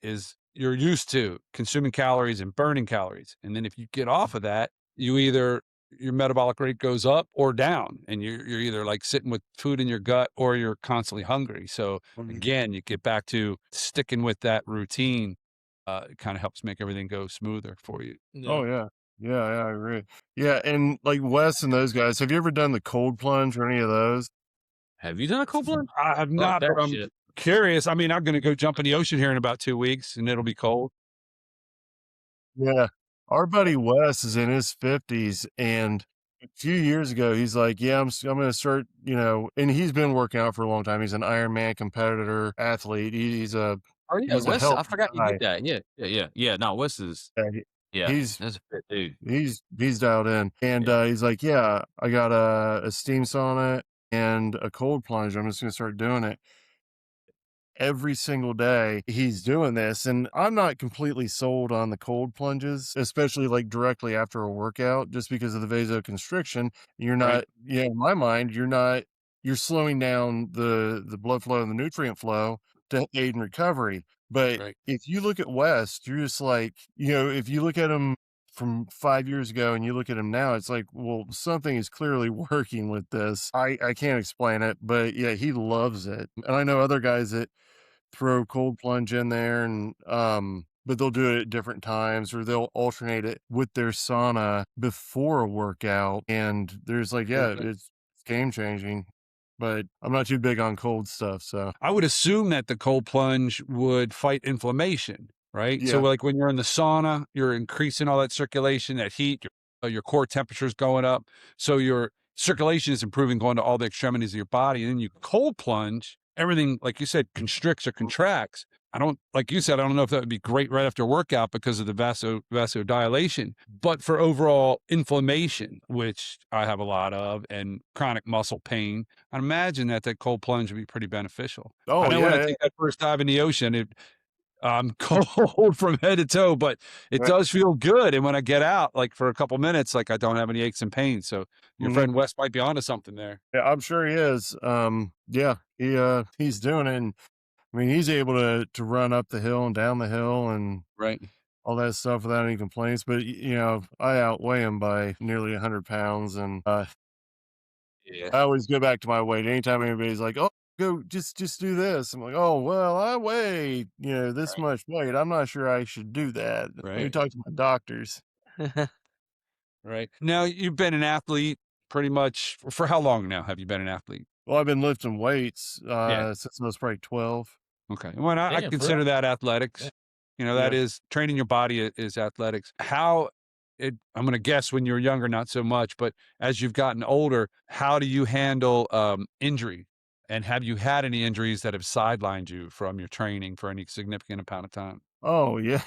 [SPEAKER 2] you're used to consuming calories and burning calories. And then if you get off of that, your metabolic rate goes up or down. And you're either like sitting with food in your gut or you're constantly hungry. So again, you get back to sticking with that routine. It kind of helps make everything go smoother for you.
[SPEAKER 3] Oh yeah. Yeah, I agree. Yeah, and like Wes and those guys, have you ever done the cold plunge or any of those?
[SPEAKER 4] Have you done a cold plunge?
[SPEAKER 2] I have
[SPEAKER 4] Fuck
[SPEAKER 2] not,
[SPEAKER 4] that
[SPEAKER 2] but I'm
[SPEAKER 4] shit.
[SPEAKER 2] curious. I mean, I'm going to go jump in the ocean here in about 2 weeks, and it'll be cold.
[SPEAKER 3] Yeah. Our buddy Wes is in his 50s, and a few years ago, he's like, yeah, I'm going to start, and he's been working out for a long time. He's an Ironman competitor, athlete. He's a
[SPEAKER 4] Oh, yeah,
[SPEAKER 3] he's a
[SPEAKER 4] Wes, I
[SPEAKER 3] healthy
[SPEAKER 4] forgot you
[SPEAKER 3] guy.
[SPEAKER 4] did that. Yeah. No, Wes is,
[SPEAKER 3] Yeah,
[SPEAKER 4] yeah,
[SPEAKER 3] he's
[SPEAKER 4] that's a fit dude.
[SPEAKER 3] he's dialed in, and he's like, yeah, I got a steam sauna and a cold plunge. I'm just going to start doing it every single day. He's doing this, and I'm not completely sold on the cold plunges, especially like directly after a workout, just because of the vasoconstriction. You're not, in my mind, you're slowing down the blood flow and the nutrient flow to aid in recovery. But if you look at West, you're just like, if you look at him from 5 years ago and you look at him now, it's like, well, something is clearly working with this. I can't explain it, but yeah, he loves it. And I know other guys that throw cold plunge in there, and but they'll do it at different times, or they'll alternate it with their sauna before a workout. And there's like, it's game changing. But I'm not too big on cold stuff, so
[SPEAKER 2] I would assume that the cold plunge would fight inflammation, right? So
[SPEAKER 3] yeah.
[SPEAKER 2] like when you're in the sauna, you're increasing all that circulation, that heat, your core temperature is going up. So your circulation is improving, going to all the extremities of your body. And then you cold plunge, everything, like you said, constricts or contracts. Like you said, I don't know if that would be great right after a workout because of the vasodilation, but for overall inflammation, which I have a lot of, and chronic muscle pain, I imagine that cold plunge would be pretty beneficial.
[SPEAKER 3] Oh,
[SPEAKER 2] I know when I
[SPEAKER 3] yeah.
[SPEAKER 2] take that first dive in the ocean, I'm cold from head to toe, but it does feel good. And when I get out, like for a couple minutes, like I don't have any aches and pains. So your friend Wes might be onto something there.
[SPEAKER 3] Yeah, I'm sure he is. Yeah, he's doing it. And I mean, he's able to run up the hill and down the hill and all that stuff without any complaints. But I outweigh him by nearly 100 pounds, and I always go back to my weight. Anytime anybody's like, "Oh, go just do this," I'm like, "Oh, well, I weigh this much weight. I'm not sure I should do that. Let me talk to my doctors."
[SPEAKER 2] Right. Now, you've been an athlete pretty much for how long now have you been an athlete?
[SPEAKER 3] Well, I've been lifting weights since I was probably 12.
[SPEAKER 2] Okay. Well, I consider that athletics. That is training your body is athletics. I'm going to guess when you were younger, not so much, but as you've gotten older, how do you handle injury? And have you had any injuries that have sidelined you from your training for any significant amount of time?
[SPEAKER 3] Oh yeah,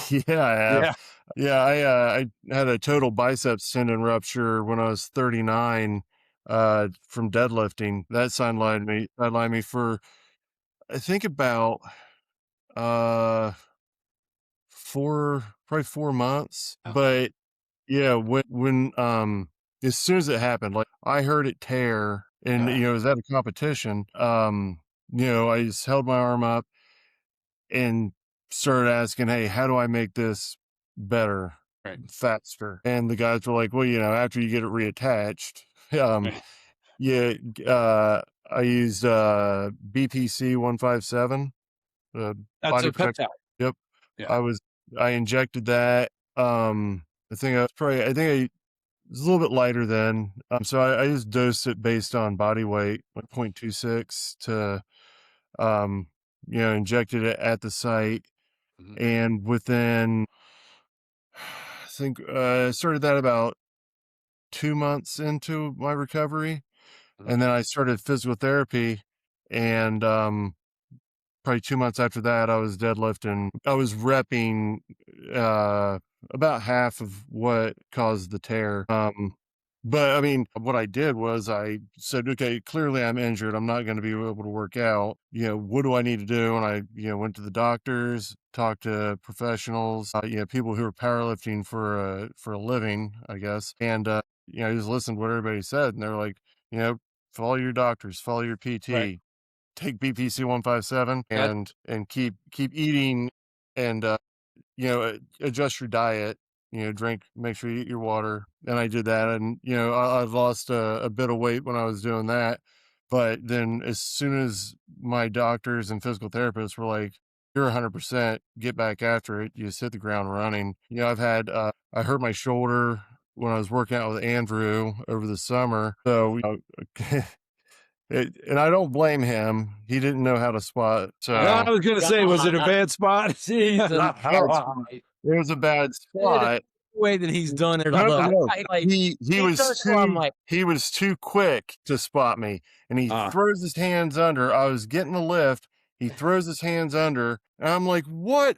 [SPEAKER 3] yeah, I have. Yeah, I had a total biceps tendon rupture when I was 39 from deadlifting. That sidelined me for I think about uh probably 4 months. But yeah, when as soon as it happened, like I heard it tear, and it was at a competition. I just held my arm up and started asking, "Hey, how do I make this better, faster?" And the guys were like, "Well, after you get it reattached." Yeah, I used BPC 157, the
[SPEAKER 2] That's
[SPEAKER 3] body
[SPEAKER 2] a
[SPEAKER 3] protector.
[SPEAKER 2] peptide.
[SPEAKER 3] Yep.
[SPEAKER 2] Yeah.
[SPEAKER 3] I injected that. I think it was a little bit lighter then. So I just dosed it based on body weight, like 0.26 to injected it at the site.
[SPEAKER 2] Mhm.
[SPEAKER 3] And within I think I started that about 2 months into my recovery. And then I started physical therapy, and probably 2 months after that, I was deadlifting. I was repping about half of what caused the tear. But I mean, what I did was I said, okay, clearly I'm injured. I'm not going to be able to work out. What do I need to do? And I, went to the doctors, talked to professionals, people who are powerlifting for a living, I guess. And I just listened to what everybody said, and they're like, follow your doctors, follow your PT.
[SPEAKER 2] Right.
[SPEAKER 3] Take BPC 157 and keep eating, and adjust your diet, make sure you eat your water. And I did that. And, I've lost a bit of weight when I was doing that. But then as soon as my doctors and physical therapists were like, you're 100%, get back after it, you just hit the ground running. I've had, I hurt my shoulder when I was working out with Andrew over the summer. So, and I don't blame him. He didn't know how to spot. So
[SPEAKER 2] I was going to say, was it a bad spot?
[SPEAKER 4] Jesus.
[SPEAKER 3] it was a bad spot.
[SPEAKER 4] The way that he's done it.
[SPEAKER 3] No. He
[SPEAKER 4] I'm like,
[SPEAKER 3] was too quick to spot me, and he throws his hands under. I was getting a lift. He throws his hands under, and I'm like, what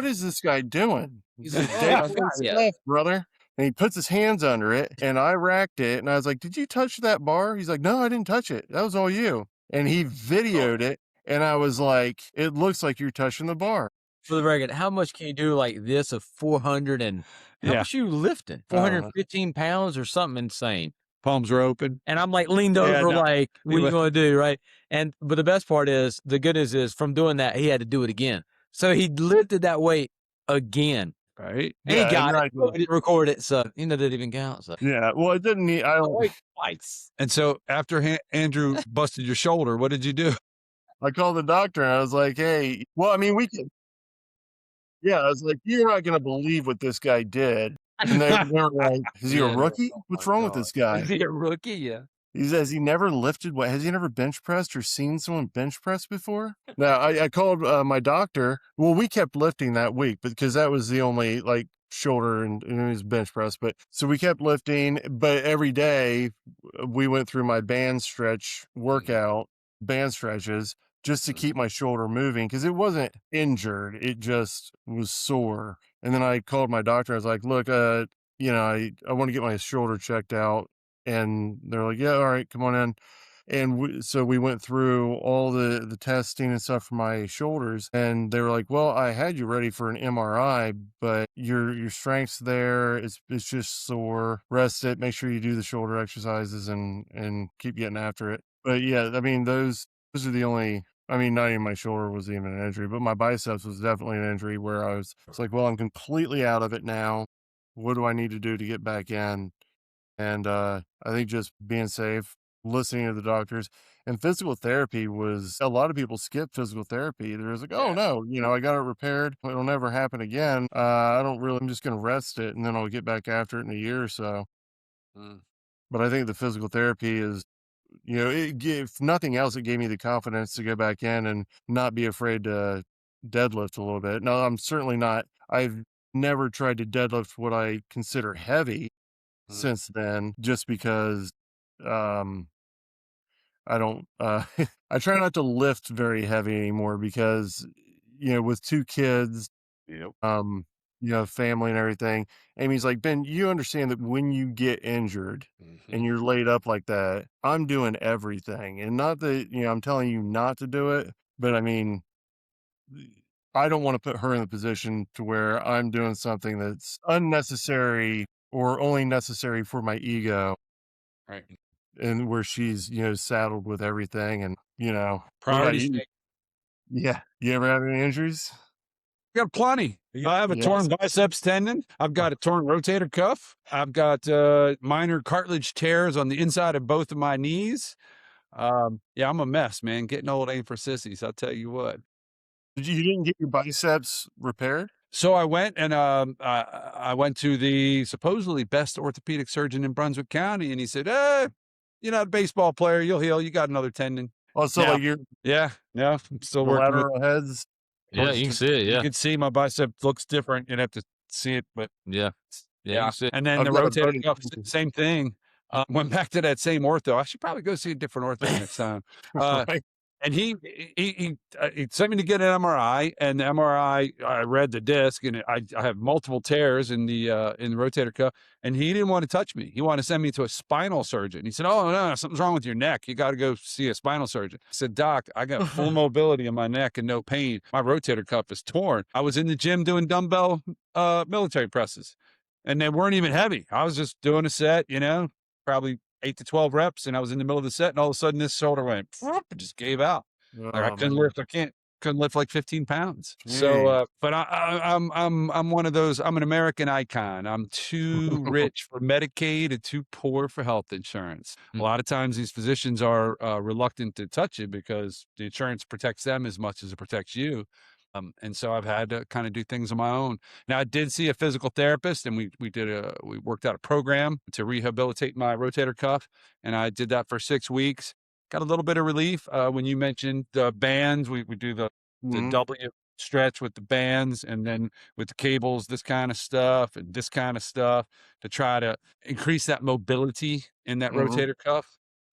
[SPEAKER 3] is this guy doing?
[SPEAKER 4] he's
[SPEAKER 3] This
[SPEAKER 4] like,
[SPEAKER 3] is
[SPEAKER 4] oh my God, yeah.
[SPEAKER 3] stuff, brother. And he puts his hands under it, and I racked it, and I was like, did you touch that bar? He's like, no, I didn't touch it. That was all you. And he videoed it, and I was like, it looks like you're touching the bar.
[SPEAKER 4] For the record, how much can you do like this of 400 and how much you lifting? 415 pounds or something insane.
[SPEAKER 2] Palms are open.
[SPEAKER 4] And I'm like leaned over like, what are you going to do? Right. But the best part is, the good news is from doing that, he had to do it again. So he lifted that weight again.
[SPEAKER 2] Right.
[SPEAKER 4] And he got it. He didn't record it. So, that didn't even count. So.
[SPEAKER 3] Yeah. Well, it didn't need, I don't.
[SPEAKER 4] Twice.
[SPEAKER 2] And so after Andrew busted your shoulder, what did you do?
[SPEAKER 3] I called the doctor, and I was like, hey, well, I mean, I was like, you're not going to believe what this guy did. And they were like, is he a rookie? What's wrong with this guy?
[SPEAKER 4] Is he a rookie? Yeah.
[SPEAKER 3] He says he never lifted. Has he never bench pressed or seen someone bench press before? Now, I called my doctor. Well, we kept lifting that week because that was the only shoulder and it was bench press. But so we kept lifting, but every day we went through my band stretch workout, band stretches, just to keep my shoulder moving because it wasn't injured. It just was sore. And then I called my doctor. I was like, look, I want to get my shoulder checked out. And they're like, yeah, all right, come on in. And so we went through all the testing and stuff for my shoulders. And they were like, well, I had you ready for an MRI, but your strength's there. It's just sore. Rest it. Make sure you do the shoulder exercises and keep getting after it. But yeah, I mean, those are the only, not even my shoulder was even an injury, but my biceps was definitely an injury where I was like, well, I'm completely out of it now. What do I need to do to get back in? And I think just being safe, listening to the doctors, and physical therapy was, a lot of people skip physical therapy. They're just like, oh no, I got it repaired. It'll never happen again. I'm just going to rest it and then I'll get back after it in a year or so. But I think the physical therapy is, if nothing else, it gave me the confidence to go back in and not be afraid to deadlift a little bit. No, I'm certainly not. I've never tried to deadlift what I consider heavy since then, just because I don't I try not to lift very heavy anymore because with 2 kids, family and everything. Amy's like, Ben, you understand that when you get injured and you're laid up like that, I'm doing everything. And not that, I'm telling you not to do it, but I mean, I don't want to put her in the position to where I'm doing something that's unnecessary or only necessary for my ego.
[SPEAKER 2] Right.
[SPEAKER 3] And where she's, saddled with everything and,
[SPEAKER 2] Priorities.
[SPEAKER 3] Yeah. You ever have any injuries?
[SPEAKER 2] got plenty. I have a torn biceps tendon. I've got a torn rotator cuff. I've got minor cartilage tears on the inside of both of my knees. Yeah, I'm a mess, man. Getting old ain't for sissies. I'll tell you what.
[SPEAKER 3] You didn't get your biceps repaired?
[SPEAKER 2] So I went and I went to the supposedly best orthopedic surgeon in Brunswick County, and he said, you're not a baseball player. You'll heal. You got another tendon.
[SPEAKER 3] Oh, so
[SPEAKER 2] Now,
[SPEAKER 3] like you're
[SPEAKER 2] I'm still
[SPEAKER 3] the
[SPEAKER 2] working with.
[SPEAKER 3] lateral heads.
[SPEAKER 1] Yeah, you can see it.
[SPEAKER 2] You
[SPEAKER 1] Yeah,
[SPEAKER 2] can see my bicep looks different. You'd have to see it, but
[SPEAKER 1] yeah, you can see it.
[SPEAKER 2] And then
[SPEAKER 3] I've
[SPEAKER 2] the
[SPEAKER 3] got a
[SPEAKER 2] rotator
[SPEAKER 3] buddy-
[SPEAKER 2] cuff, same thing. Went back to that same ortho. I should probably go see a different ortho next time.
[SPEAKER 3] Right.
[SPEAKER 2] And he sent me to get an MRI, and the MRI, I read the disc, and I have multiple tears in the rotator cuff, and he didn't want to touch me. He wanted to send me to a spinal surgeon. He said, "Oh no, something's wrong with your neck. You got to go see a spinal surgeon." I said, "Doc, I got full mobility in my neck and no pain. My rotator cuff is torn. I was in the gym doing dumbbell military presses, and they weren't even heavy. I was just doing a set, probably 8 to 12 reps, and I was in the middle of the set, and all of a sudden this shoulder went, it just gave out. I couldn't lift. Couldn't lift like 15 pounds. So, but I'm one of those. I'm an American icon. I'm too rich for Medicaid and too poor for health insurance. A lot of times these physicians are reluctant to touch it because the insurance protects them as much as it protects you. And so I've had to kind of do things on my own. Now I did see a physical therapist, and we worked out a program to rehabilitate my rotator cuff, and I did that for 6 weeks. Got a little bit of relief. When you mentioned the bands, we do the W stretch with the bands, and then with the cables, this kind of stuff and this kind of stuff to try to increase that mobility in that rotator cuff.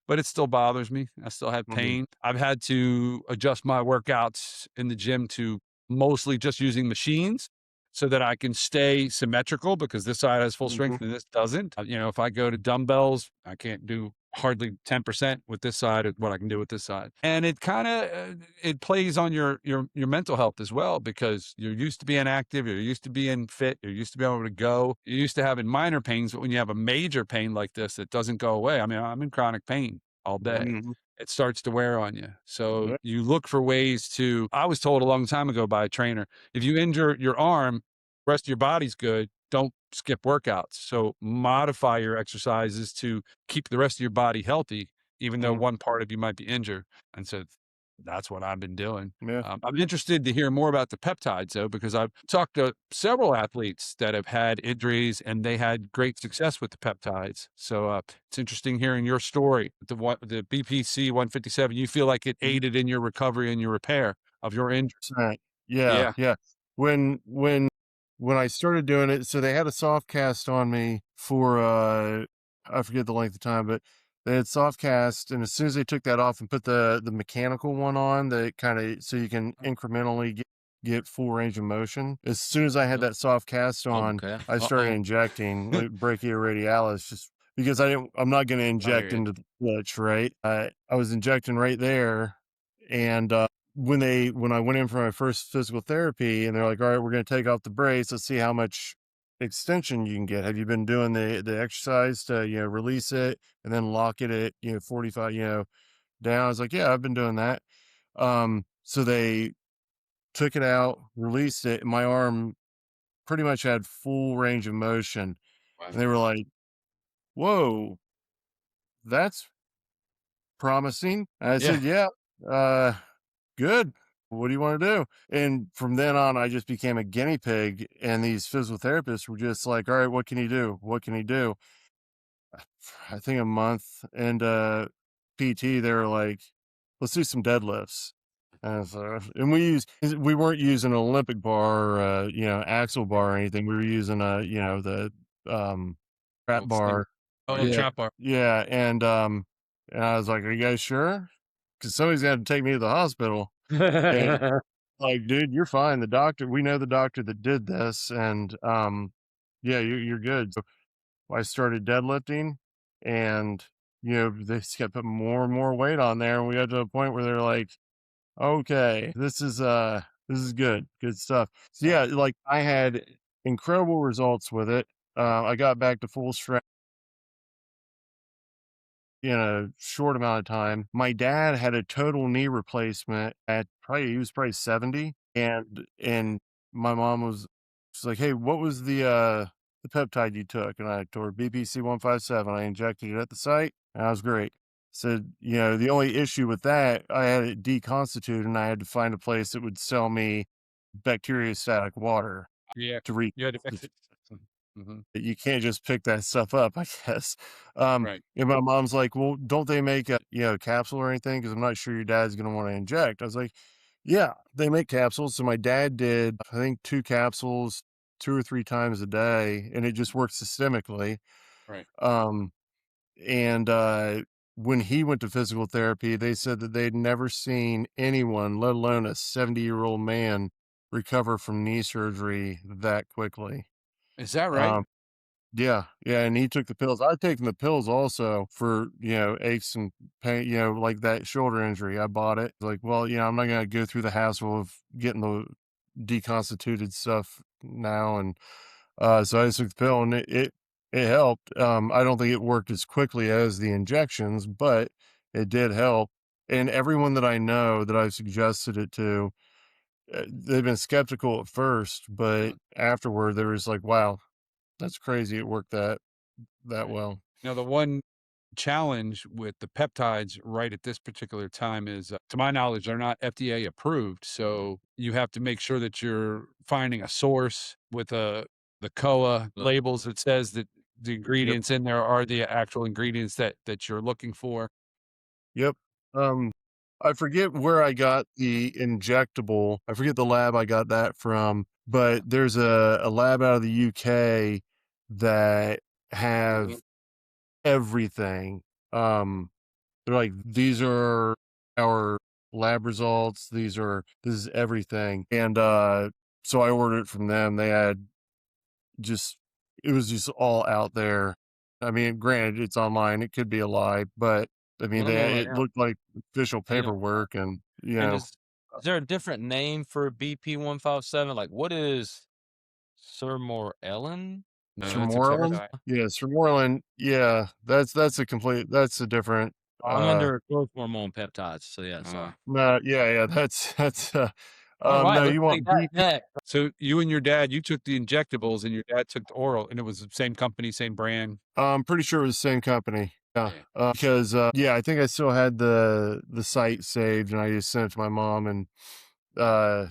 [SPEAKER 2] But it still bothers me. I still have pain. I've had to adjust my workouts in the gym to mostly just using machines so that I can stay symmetrical, because this side has full strength and this doesn't. If I go to dumbbells, I can't do hardly 10% with this side of what I can do with this side. And it kind of, it plays on your mental health as well, because you're used to being active, you're used to being fit, you're used to being able to go, you're used to having minor pains, but when you have a major pain like this, it doesn't go away. I mean, I'm in chronic pain all day. It starts to wear on you. So you look for ways to, I was told a long time ago by a trainer, if you injure your arm, the rest of your body's good, don't skip workouts. So modify your exercises to keep the rest of your body healthy, even though one part of you might be injured. And so that's what I've been doing. I'm interested to hear more about the peptides, though, because I've talked to several athletes that have had injuries and they had great success with the peptides. So it's interesting hearing your story. The BPC 157, you feel like it aided in your recovery and your repair of your injury.
[SPEAKER 3] Yeah. When I started doing it, so they had a soft cast on me for I forget the length of time, but they had soft cast, and as soon as they took that off and put the mechanical one on, that kind of so you can incrementally get full range of motion. As soon as I had that soft cast on, I started injecting like brachioradialis, just because I'm not going to inject into the clutch, right? I was injecting right there, and when I went in for my first physical therapy, and they're like, all right, we're going to take off the brace. Let's see how much extension you can get. Have you been doing the exercise to, release it and then lock it at, 45, down? I was like, yeah, I've been doing that. So they took it out, released it, and my arm pretty much had full range of motion. Wow. And they were like, whoa, that's promising. And I said, yeah, good. What do you want to do? And from then on, I just became a guinea pig. And these physical therapists were just like, all right, what can you do? What can you do? I think a month. And PT, they were like, let's do some deadlifts. And we weren't using an Olympic bar or axle bar or anything. We were using the trap bar.
[SPEAKER 2] Trap bar.
[SPEAKER 3] Yeah. And I was like, are you guys sure? Because somebody's got to take me to the hospital. And like, dude, you're fine. We know the doctor that did this, and yeah, you're good. So I started deadlifting, and they just kept putting more and more weight on there, and we got to a point where they're like, okay, this is good stuff. So yeah, like I had incredible results with it. I got back to full strength in a short amount of time. My dad had a total knee replacement he was probably 70, and my mom was, she's like, "Hey, what was the peptide you took?" And I told her BPC 157. I injected it at the site, and that was great. Said, the only issue with that, I had it deconstituted, and I had to find a place that would sell me bacteriostatic water
[SPEAKER 2] Yeah.
[SPEAKER 3] to re.
[SPEAKER 2] You had to fix it. Mhm.
[SPEAKER 3] You can't just pick that stuff up, I guess.
[SPEAKER 2] Right.
[SPEAKER 3] And my mom's like, "Well, don't they make a capsule or anything? Because I'm not sure your dad's gonna want to inject." I was like, "Yeah, they make capsules." So my dad did, I think, 2 capsules 2 or 3 times a day, and it just works systemically.
[SPEAKER 2] Right.
[SPEAKER 3] Um, and when he went to physical therapy, they said that they'd never seen anyone, let alone a 70-year-old man, recover from knee surgery that quickly.
[SPEAKER 2] Is that right?
[SPEAKER 3] Um, yeah, yeah, and he took the pills. I've taken the pills also for, aches and pain, like that shoulder injury. I bought it. Like, well, I'm not gonna go through the hassle of getting the deconstituted stuff now. And so I just took the pill, and it helped. I don't think it worked as quickly as the injections, but it did help. And everyone that I know that I've suggested it to, they've been skeptical at first, but afterward they was like, "Wow, that's crazy. It worked that
[SPEAKER 2] Right.
[SPEAKER 3] well."
[SPEAKER 2] Now, the one challenge with the peptides right at this particular time is, to my knowledge, they're not FDA approved. So you have to make sure that you're finding a source with the COA labels that says that the ingredients in there are the actual ingredients that you're looking for.
[SPEAKER 3] Yep. Um, I forget where I got the injectable. I forget the lab I got that from, but there's a lab out of the UK that have everything. They're like, "These are our lab results. This is everything." And so I ordered it from them. They had just, it was just all out there. I mean, granted, it's online. It could be a lie, but I mean,
[SPEAKER 4] Well, let me look
[SPEAKER 3] it
[SPEAKER 4] now.
[SPEAKER 3] looked like official
[SPEAKER 4] You know,
[SPEAKER 3] paperwork, and
[SPEAKER 4] and is there a different name for BP-157? Like, what is Sermorelin?
[SPEAKER 2] No, that's a
[SPEAKER 3] Sermorelin.
[SPEAKER 2] peptide.
[SPEAKER 3] Yeah, Sermorelin. Yeah, that's a different.
[SPEAKER 4] I'm under growth hormone peptides. So yeah, sorry.
[SPEAKER 3] No, yeah, that's.
[SPEAKER 4] All right,
[SPEAKER 3] No,
[SPEAKER 4] let's
[SPEAKER 3] you
[SPEAKER 4] take
[SPEAKER 3] want
[SPEAKER 4] that
[SPEAKER 3] BP.
[SPEAKER 4] next.
[SPEAKER 2] So you and your dad, you took the injectables and your dad took the oral, and it was the same company, same brand.
[SPEAKER 3] I'm pretty sure it was the same company. Yeah,
[SPEAKER 2] Yeah.
[SPEAKER 3] because I think I still had the site saved, and I just sent it to my mom, and uh,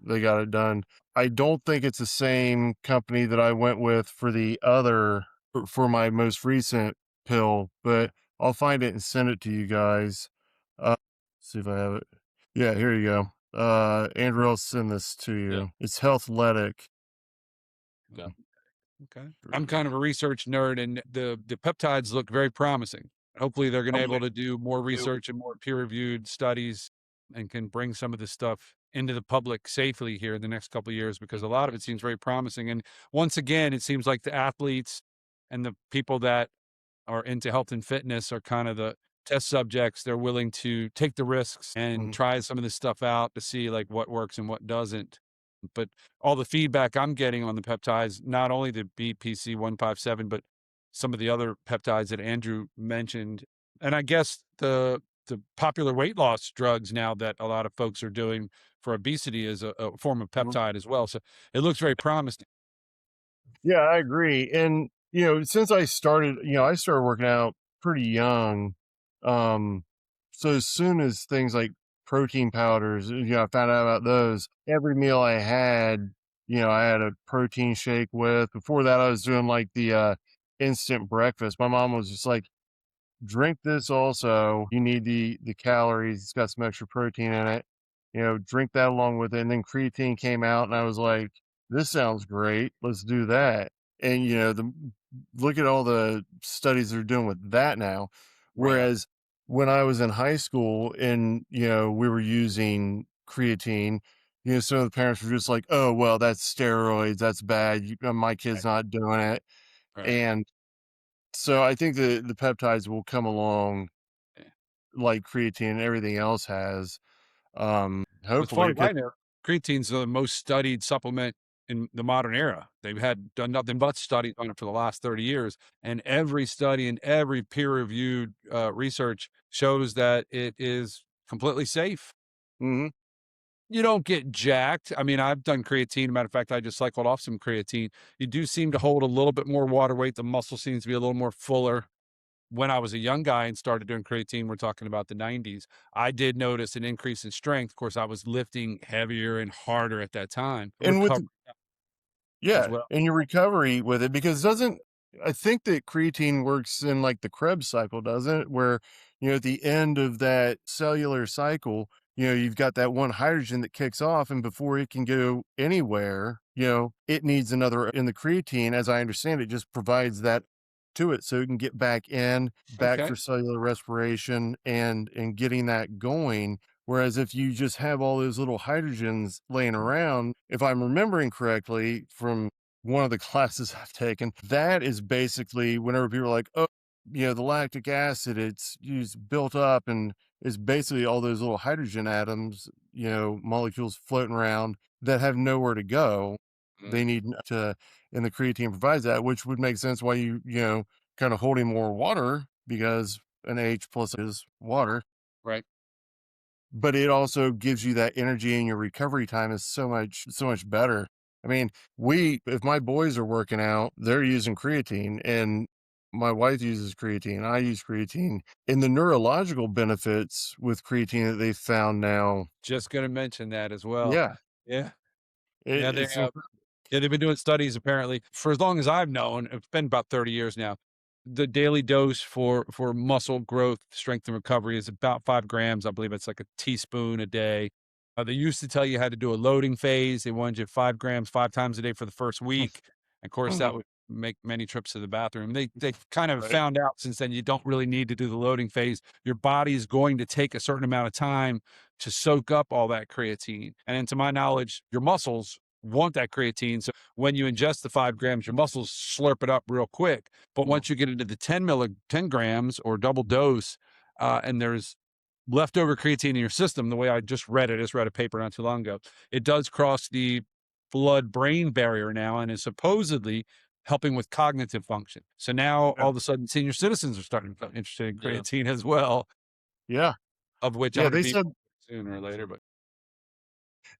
[SPEAKER 3] they got it done. I don't think it's the same company that I went with for the other, for my most recent pill, but I'll find it and send it to you guys. See if I have it. Yeah, here you go. Andrew, I'll send this to you.
[SPEAKER 4] Yeah.
[SPEAKER 3] It's Healthletic.
[SPEAKER 4] Yeah.
[SPEAKER 2] Okay. I'm kind of a research nerd, and the peptides look very promising. Hopefully, they're going to be able to do more research and more peer-reviewed studies, and can bring some of this stuff into the public safely here in the next couple of years, because a lot of it seems very promising. And once again, it seems like the athletes and the people that are into health and fitness are kind of the test subjects. They're willing to take the risks and try some of this stuff out to see like what works and what doesn't. But all the feedback I'm getting on the peptides, not only the BPC 157, but some of the other peptides that Andrew mentioned, and I guess the popular weight loss drugs now that a lot of folks are doing for obesity is a form of peptide as well. So it looks very promising.
[SPEAKER 3] Yeah, I agree. And, since I started, I started working out pretty young. So as soon as things like protein powders, I found out about those, every meal I had, I had a protein shake with. Before that, I was doing like the instant breakfast. My mom was just like, "Drink this also. You need the calories. It's got some extra protein in it. Drink that along with it." And then creatine came out, and I was like, "This sounds great. Let's do that." And look at all the studies they're doing with that now. Whereas when I was in high school and we were using creatine, some of the parents were just like, "Oh, well, that's steroids. That's bad. My kid's not doing it."
[SPEAKER 2] Right.
[SPEAKER 3] And so I think the peptides will come along
[SPEAKER 2] Yeah.
[SPEAKER 3] like creatine and everything else has.
[SPEAKER 2] As far
[SPEAKER 3] Hopefully,
[SPEAKER 2] as I know, creatine's the most studied supplement in the modern era. They've done nothing but studies on it for the last 30 years. And every study and every peer-reviewed research shows that it is completely safe.
[SPEAKER 3] mhm.
[SPEAKER 2] You don't get jacked. I mean, I've done creatine. Matter of fact, I just cycled off some creatine. You do seem to hold a little bit more water weight. The muscle seems to be a little more fuller. When I was a young guy and started doing creatine, we're talking about the 90s, I did notice an increase in strength. Of course, I was lifting heavier and harder at that time.
[SPEAKER 3] And with
[SPEAKER 2] Recovery as
[SPEAKER 3] Yeah,
[SPEAKER 2] well.
[SPEAKER 3] and your recovery with it, because doesn't I think that creatine works in like the Krebs cycle, doesn't it? Where, at the end of that cellular cycle, you've got that one hydrogen that kicks off, and before it can go anywhere, it needs another. In the creatine, as I understand it, just provides that to it so it can get back
[SPEAKER 2] Okay.
[SPEAKER 3] for cellular respiration and getting that going. Whereas if you just have all those little hydrogens laying around, if I'm remembering correctly from one of the classes I've taken, that is basically whenever people are like, oh, the lactic acid, it's built up and it's basically all those little hydrogen atoms, molecules floating around that have nowhere to go. They need to, and the creatine provides that, which would make sense why kind of holding more water because an H plus is water.
[SPEAKER 2] Right.
[SPEAKER 3] But it also gives you that energy, and your recovery time is so much better. I mean, if my boys are working out, they're using creatine, and my wife uses creatine, I use creatine, and the neurological benefits with creatine that they've found now.
[SPEAKER 2] Just going to mention that as well.
[SPEAKER 3] Yeah,
[SPEAKER 2] Yeah. Yeah.
[SPEAKER 3] it's
[SPEAKER 2] Yeah, they've been doing studies apparently for as long as I've known. It's been about 30 years now. The daily dose for muscle growth, strength, and recovery is about 5 grams. I believe it's like a teaspoon a day. They used to tell you how to do a loading phase. They wanted you 5 grams 5 times a day for the first week. Of course, that would make many trips to the bathroom. They kind of
[SPEAKER 3] Right.
[SPEAKER 2] found out since then you don't really need to do the loading phase. Your body is going to take a certain amount of time to soak up all that creatine. And to my knowledge, your muscles want that creatine. So when you ingest the 5 grams, your muscles slurp it up real quick. But once you get into the 10 grams or double dose, and there's leftover creatine in your system, the way I just read it, I just read a paper not too long ago, it does cross the blood-brain barrier now and is supposedly helping with cognitive function. So now all of a sudden senior citizens are starting to become interested in creatine as well,
[SPEAKER 3] Yeah,
[SPEAKER 2] of which I'm
[SPEAKER 3] yeah.
[SPEAKER 2] going
[SPEAKER 3] They
[SPEAKER 2] to be
[SPEAKER 3] said,
[SPEAKER 2] sooner or later. But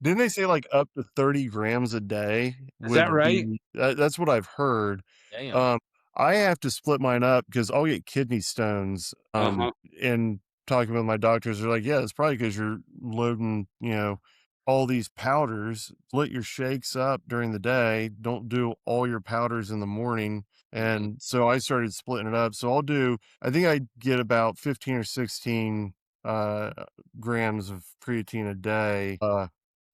[SPEAKER 3] didn't they say like up to 30 grams a day
[SPEAKER 2] is that
[SPEAKER 3] would
[SPEAKER 2] right?
[SPEAKER 3] be? That's what I've heard.
[SPEAKER 4] Damn.
[SPEAKER 3] I have to split mine up because I'll get kidney stones. And talking with my doctors, they're like, yeah, it's probably because you're loading, all these powders. Split your shakes up during the day. Don't do all your powders in the morning. And so I started splitting it up. So I think I get about 15 or 16 uh, grams of creatine a day.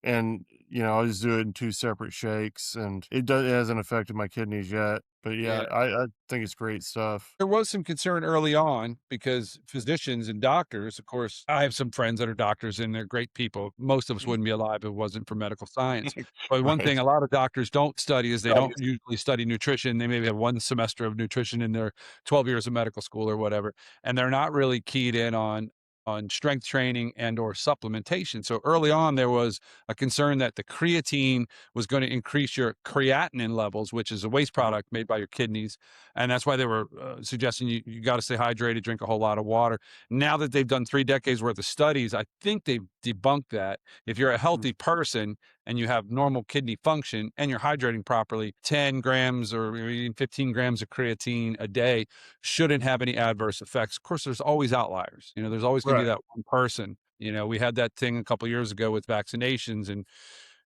[SPEAKER 3] And I'll just do it in 2 separate shakes, and it hasn't affected my kidneys yet. But yeah, I think it's great stuff.
[SPEAKER 2] There was some concern early on because physicians and doctors, of course, I have some friends that are doctors and they're great people. Most of us wouldn't be alive if it wasn't for medical science. But one
[SPEAKER 3] Right.
[SPEAKER 2] thing a lot of doctors don't study is they don't usually study nutrition. They maybe have one semester of nutrition in their 12 years of medical school or whatever, and they're not really keyed in on strength training and or supplementation. So early on there was a concern that the creatine was going to increase your creatinine levels, which is a waste product made by your kidneys. And that's why they were suggesting you got to stay hydrated, drink a whole lot of water. Now that they've done 3 decades worth of studies, I think they've debunked that. If you're a healthy person and you have normal kidney function and you're hydrating properly, 10 grams or even 15 grams of creatine a day shouldn't have any adverse effects. Of course, there's always outliers. There's always going to be that one person. We had that thing a couple years ago with vaccinations, and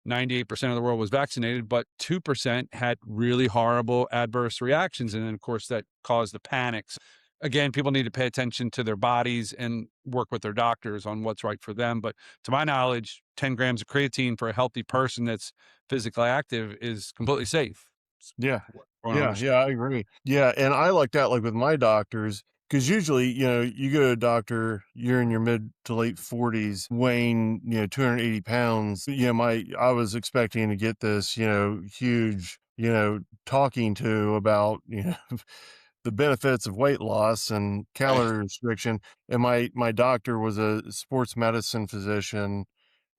[SPEAKER 2] 98% of the world was vaccinated, but 2% had really horrible adverse reactions. And then, of course, that caused the panics. Again, people need to pay attention to their bodies and work with their doctors on what's right for them. But to my knowledge, 10 grams of creatine for a healthy person that's physically active is completely safe.
[SPEAKER 3] Yeah.
[SPEAKER 2] From what I
[SPEAKER 3] Yeah.
[SPEAKER 2] understand.
[SPEAKER 3] Yeah. I agree. Yeah. And I like that, like with my doctors, because usually, you go to a doctor, you're in your mid to late 40s, weighing, 280 pounds. I was expecting to get this, huge, talking to about, the benefits of weight loss and calorie restriction. And my doctor was a sports medicine physician,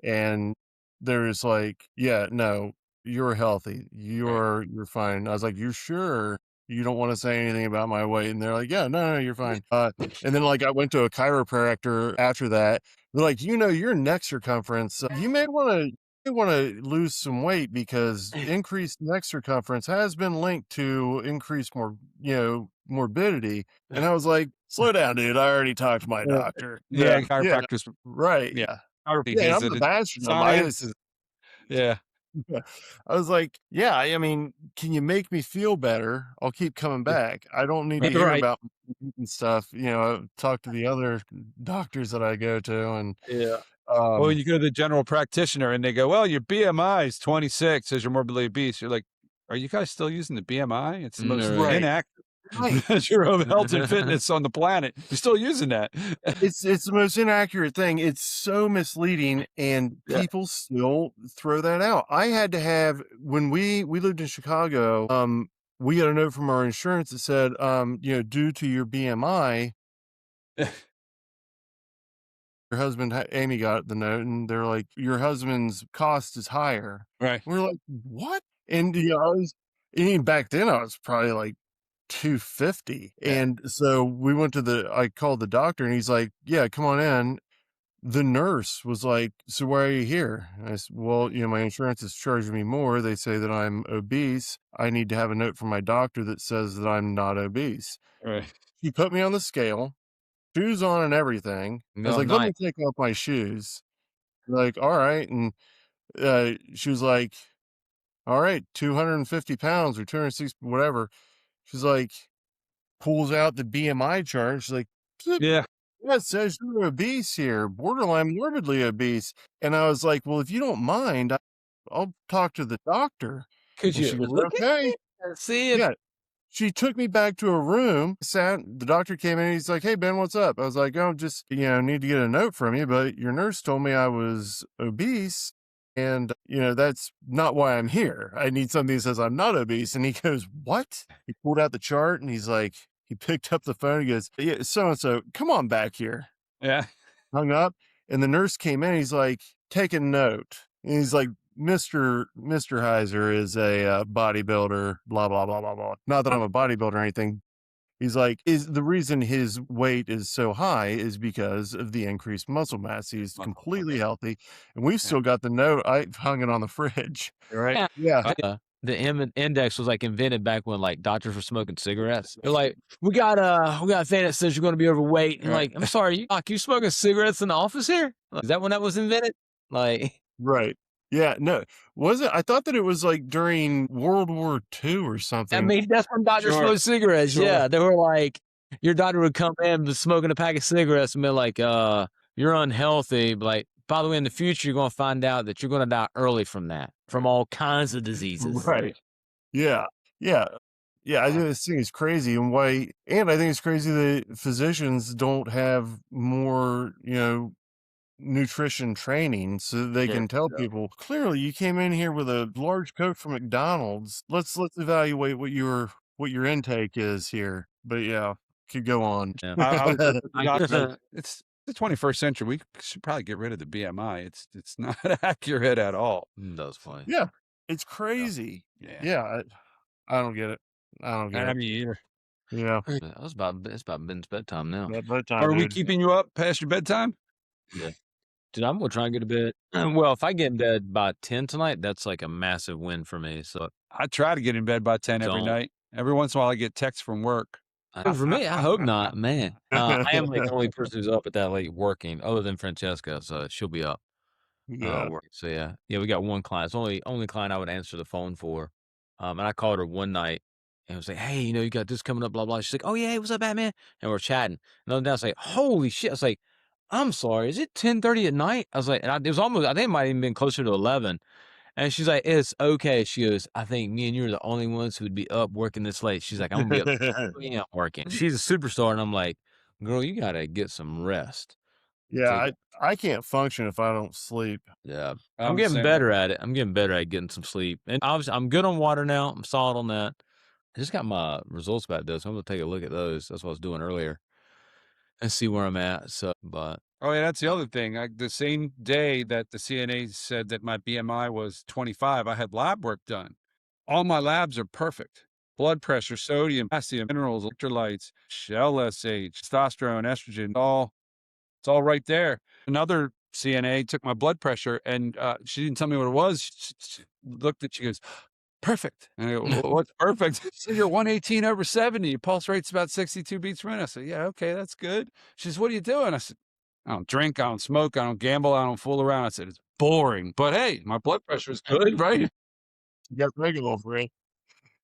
[SPEAKER 3] and there's like, yeah, no, you're healthy. You're fine. I was like, you sure you don't want to say anything about my weight? And they're like, yeah, no, you're fine. And then like I went to a chiropractor after that. They're like, your neck circumference, you may want to lose some weight because increased neck circumference has been linked to increased morbidity. And I was like, slow down, dude. I already talked to my doctor.
[SPEAKER 2] Yeah,
[SPEAKER 3] Yeah,
[SPEAKER 2] chiropractors.
[SPEAKER 3] right.
[SPEAKER 2] Yeah.
[SPEAKER 3] Yeah, I'm the bastard.
[SPEAKER 2] Science. Yeah.
[SPEAKER 3] I was like, yeah, I mean, can you make me feel better? I'll keep coming back. I don't need to hear
[SPEAKER 4] Right.
[SPEAKER 3] about and stuff. Talk to the other doctors that I go to, and
[SPEAKER 4] Yeah.
[SPEAKER 2] Well, you go to the general practitioner and they go, well, your BMI is 26 as you're morbidly obese. You're like, are you guys still using the BMI? It's the most
[SPEAKER 3] Right.
[SPEAKER 2] inaccurate
[SPEAKER 3] Right.
[SPEAKER 2] measure of health and fitness on the planet. You're still using that.
[SPEAKER 3] It's the most inaccurate thing. It's so misleading, and
[SPEAKER 4] Yeah.
[SPEAKER 3] people still throw that out. I had to have, when we lived in Chicago, we got a note from our insurance that said, due to your BMI, your husband, Amy, got the note, and they're like, your husband's cost is higher.
[SPEAKER 2] Right.
[SPEAKER 3] We're like, what? And back then I was probably like 250.
[SPEAKER 2] Yeah.
[SPEAKER 3] And so I called the doctor, and he's like, yeah, come on in. The nurse was like, so why are you here? And I said, well, my insurance is charging me more. They say that I'm obese. I need to have a note from my doctor that says that I'm not obese.
[SPEAKER 2] Right.
[SPEAKER 3] He put me on the scale, shoes on and everything. I was
[SPEAKER 4] Oh,
[SPEAKER 3] like, let me
[SPEAKER 4] nice.
[SPEAKER 3] take off my shoes. Like, all right. And she was like, all right, 250 pounds or 260, whatever. She's like, pulls out the BMI chart. She's like,
[SPEAKER 2] Yeah.
[SPEAKER 3] it says you're obese here, borderline morbidly obese. And I was like, well, if you don't mind, I'll talk to the doctor.
[SPEAKER 4] Could
[SPEAKER 3] And
[SPEAKER 4] you
[SPEAKER 3] she goes,
[SPEAKER 4] look at
[SPEAKER 3] okay.
[SPEAKER 4] it and see if
[SPEAKER 3] Yeah. She took me back to a room, sat, the doctor came in, and he's like, hey, Ben, what's up? I was like, oh, just, need to get a note from you, but your nurse told me I was obese. And, that's not why I'm here. I need something that says I'm not obese. And he goes, what? He pulled out the chart, and he's like, he picked up the phone. He goes, yeah, so-and-so, come on back here.
[SPEAKER 2] Yeah.
[SPEAKER 3] Hung up. And the nurse came in. He's like, take a note. And he's like, Mr. Heiser is a bodybuilder, blah, blah, blah, blah, blah. Not that I'm a bodybuilder or anything. He's like, is the reason his weight is so high is because of the increased muscle mass. He's completely healthy. And we've still got the note. I hung it on the fridge.
[SPEAKER 2] Right.
[SPEAKER 3] Yeah.
[SPEAKER 4] the index was like invented back when like doctors were smoking cigarettes. They're like, we got a thing that says you're going to be overweight. And
[SPEAKER 2] Right.
[SPEAKER 4] like, I'm sorry, you smoking cigarettes in the office here? Like, is that when that was invented? Like,
[SPEAKER 3] Right. Yeah. No, was it? I thought that it was like during World War II or something.
[SPEAKER 4] I mean, that's when doctors
[SPEAKER 2] Sure.
[SPEAKER 4] smoked cigarettes.
[SPEAKER 3] Sure.
[SPEAKER 4] Yeah, they were like, your doctor would come in smoking a pack of cigarettes and be like, you're unhealthy. But like, by the way, in the future, you're going to find out that you're going to die early from that, from all kinds of diseases.
[SPEAKER 3] Right. Yeah. Yeah. Yeah. I think this thing is crazy, and I think it's crazy that physicians don't have more, nutrition training so that they can tell people, clearly you came in here with a large Coke from McDonald's. Let's evaluate what your intake is here. But yeah, could go on.
[SPEAKER 4] Yeah.
[SPEAKER 2] It's the 21st century. We should probably get rid of the BMI. It's not accurate at all.
[SPEAKER 4] That was funny.
[SPEAKER 3] Yeah. It's crazy.
[SPEAKER 2] Yeah.
[SPEAKER 3] Yeah. I don't get it. I don't get
[SPEAKER 2] I
[SPEAKER 3] it.
[SPEAKER 2] mean, either.
[SPEAKER 3] Yeah.
[SPEAKER 4] It's about Ben's bedtime now.
[SPEAKER 3] Bedtime,
[SPEAKER 2] Are we
[SPEAKER 3] dude.
[SPEAKER 2] keeping you up past your bedtime?
[SPEAKER 4] Yeah. Dude, I'm going to try and get to bed. Well, if I get in bed by 10 tonight, that's like a massive win for me. So
[SPEAKER 2] I try to get in bed by 10 every
[SPEAKER 4] Don't.
[SPEAKER 2] night. Every once in a while, I get texts from work.
[SPEAKER 4] for me, I hope not, man. I am like the only person who's up at that late working, other than Francesca, so she'll be up.
[SPEAKER 3] Yeah.
[SPEAKER 4] So yeah, we got one client. It's only client I would answer the phone for. And I called her one night and was like, hey, you got this coming up, blah blah. She's like, oh yeah, hey, what's up, Batman? And we're chatting. Another day, I was like, holy shit! I was like, I'm sorry, is it 10:30 at night? I was like, and it was almost, I think it might have even been closer to 11. And she's like, it's okay. She goes, I think me and you are the only ones who would be up working this late. She's like, I'm gonna be up 3 a.m. working. She's a superstar, and I'm like, girl, you gotta get some rest.
[SPEAKER 3] Yeah. I can't function if I don't sleep.
[SPEAKER 4] Yeah,
[SPEAKER 2] I'm
[SPEAKER 4] I'm
[SPEAKER 2] the
[SPEAKER 4] getting
[SPEAKER 2] same
[SPEAKER 4] better
[SPEAKER 2] way.
[SPEAKER 4] at it. I'm getting better at getting some sleep, and obviously, I'm good on water now. I'm solid on that. I just got my results back though, so I'm gonna take a look at those. That's what I was doing earlier, and see where I'm at. So, but
[SPEAKER 2] Oh, yeah, that's the other thing. The same day that the CNA said that my BMI was 25, I had lab work done. All my labs are perfect. Blood pressure, sodium, potassium, minerals, electrolytes, shell SH, testosterone, estrogen, all It's all right there. Another CNA took my blood pressure, and she didn't tell me what it was. She looked at, she goes, "Perfect." And I go, "What's perfect?" She said, "You're 118/70. Your pulse rate's about 62 beats per minute." I said, "Yeah, okay, that's good." She says, "What are you doing?" I said, "I don't drink, I don't smoke, I don't gamble, I don't fool around." I said, "It's boring, but hey, my blood pressure is good, right?"
[SPEAKER 3] You got regular for it.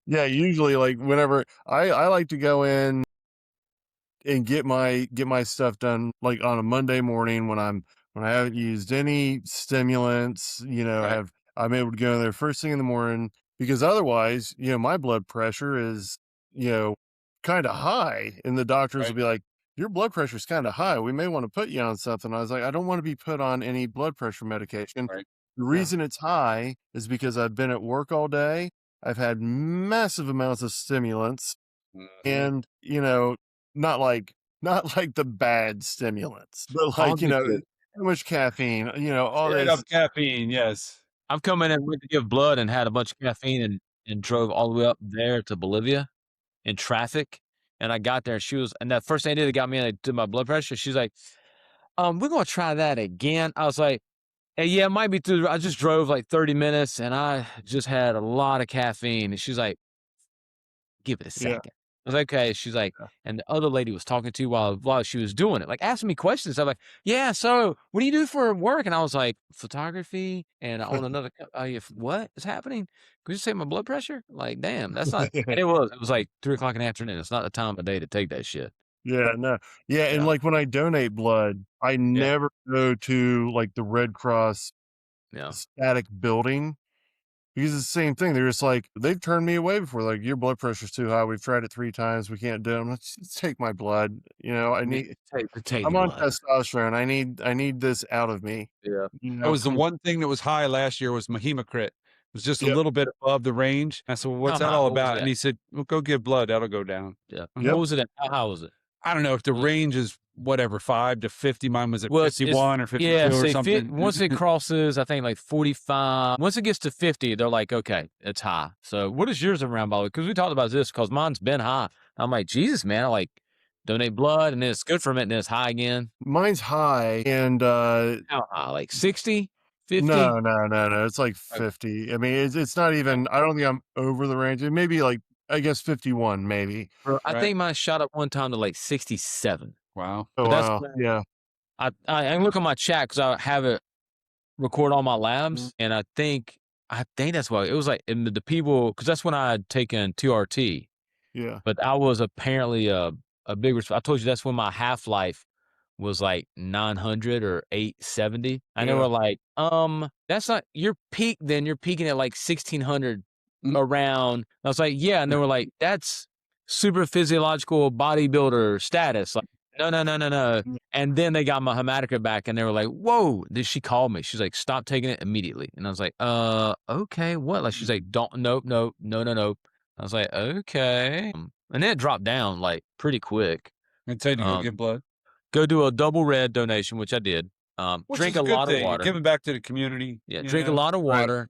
[SPEAKER 3] Yeah, usually like whenever I like to go in and get my stuff done like on a Monday morning when I haven't used any stimulants,
[SPEAKER 2] Right,
[SPEAKER 3] I'm able to go in there first thing in the morning because otherwise, my blood pressure is, kind of high and the doctors will
[SPEAKER 2] right,
[SPEAKER 3] be like, your blood pressure is kind of high. We may want to put you on something. I was like, I don't want to be put on any blood pressure medication.
[SPEAKER 2] right.
[SPEAKER 3] The
[SPEAKER 2] Yeah.
[SPEAKER 3] reason it's high is because I've been at work all day. I've had massive amounts of stimulants
[SPEAKER 2] Mhm.
[SPEAKER 3] and, not like not like the bad stimulants, but like,
[SPEAKER 2] Conjugate.
[SPEAKER 3] too much caffeine, all
[SPEAKER 2] Straight
[SPEAKER 3] this.
[SPEAKER 2] up caffeine, yes.
[SPEAKER 4] I've come in and went to give blood and had a bunch of caffeine and drove all the way up there to Bolivia in traffic. And I got there and that first thing I did, they got me and they did my blood pressure. She's like, we're gonna try that again. I was like, hey, yeah, it might be I just drove like 30 minutes and I just had a lot of caffeine. And she's like, give it a
[SPEAKER 3] Yeah.
[SPEAKER 4] second. I was like, okay. She's like, and the other lady was talking to while she was doing it, like asking me questions. I'm like, yeah, so what do you do for work? And I was like, photography, and I own another. What is happening? Could you say my blood pressure? Like, damn, that's not. And it was like 3 o'clock in the afternoon. It's not the time of day to take that shit.
[SPEAKER 3] Yeah, no. Yeah, and
[SPEAKER 4] Yeah,
[SPEAKER 3] like when I donate blood, I
[SPEAKER 4] yeah,
[SPEAKER 3] never go to like the Red Cross
[SPEAKER 4] yeah.
[SPEAKER 3] static building because it's the same thing. They're just like, they've turned me away before. Like, your blood pressure's too high. We've tried it 3 times. We can't do it. Let's take my blood. I need
[SPEAKER 4] Take
[SPEAKER 3] I'm
[SPEAKER 4] the
[SPEAKER 3] on
[SPEAKER 4] blood.
[SPEAKER 3] testosterone. I need this out of me.
[SPEAKER 4] Yeah.
[SPEAKER 2] That was the one thing that was high last year was my hematocrit. It was just a
[SPEAKER 3] Yep.
[SPEAKER 2] little bit above the range. I said, "Well, what's
[SPEAKER 4] How
[SPEAKER 2] that
[SPEAKER 4] high?
[SPEAKER 2] all
[SPEAKER 4] What was
[SPEAKER 2] about?"
[SPEAKER 4] it
[SPEAKER 2] And
[SPEAKER 4] at?
[SPEAKER 2] he said, "Well, go give blood. That'll go down."
[SPEAKER 4] Yeah.
[SPEAKER 2] Uh-huh.
[SPEAKER 3] Yep.
[SPEAKER 4] What was it at? How high was it?
[SPEAKER 2] I don't know if the range is whatever, 5 to 50. Mine was at
[SPEAKER 4] Well, it's
[SPEAKER 2] 51 or 52
[SPEAKER 4] yeah.
[SPEAKER 2] or
[SPEAKER 4] Say
[SPEAKER 2] something.
[SPEAKER 4] once it crosses, I think like 45. Once it gets to 50, they're like, okay, it's high. So what is yours around, by the way? Because we talked about this because mine's been high. I'm like, Jesus, man, I like donate blood and then it's good for a minute and then it's high again.
[SPEAKER 3] Mine's high and
[SPEAKER 4] How high? Like 60, 50?
[SPEAKER 3] no. It's like 50. I mean, it's not even I don't think I'm over the range. It may be like I guess 51 maybe.
[SPEAKER 4] Bro, I
[SPEAKER 2] Right.
[SPEAKER 4] think mine shot up one time to like 67.
[SPEAKER 2] Wow.
[SPEAKER 3] Oh
[SPEAKER 4] But that's
[SPEAKER 3] wow. Yeah.
[SPEAKER 4] I look at my chat because I have it record all my labs, and I think that's why it was like and the people because that's when I had taken 2RT,
[SPEAKER 3] Yeah.
[SPEAKER 4] but I was apparently a big. I told you that's when my half life was like 900 or 870. And they
[SPEAKER 3] Yeah.
[SPEAKER 4] were like, that's not your peak. Then you're peaking at like 1600
[SPEAKER 2] Mm.
[SPEAKER 4] around. I was like, yeah, and they were like, that's super physiological bodybuilder status. Like, no.
[SPEAKER 3] Mm.
[SPEAKER 4] And then they got my hematocrit back and they were like, whoa, did she call me? She's like, stop taking it immediately. And I was like, okay, what? Like, she's like, don't, nope. I was like, okay. And then it dropped down like pretty quick.
[SPEAKER 2] I tell you to go
[SPEAKER 4] Um,
[SPEAKER 2] give blood.
[SPEAKER 4] Go do a double red donation, which I did.
[SPEAKER 2] Which
[SPEAKER 4] Drink
[SPEAKER 2] is
[SPEAKER 4] a
[SPEAKER 2] good
[SPEAKER 4] lot of
[SPEAKER 2] thing. You're
[SPEAKER 4] water.
[SPEAKER 2] giving back to the community.
[SPEAKER 4] Yeah,
[SPEAKER 2] you
[SPEAKER 4] drink a
[SPEAKER 2] know?
[SPEAKER 4] lot of
[SPEAKER 3] Right.
[SPEAKER 4] water.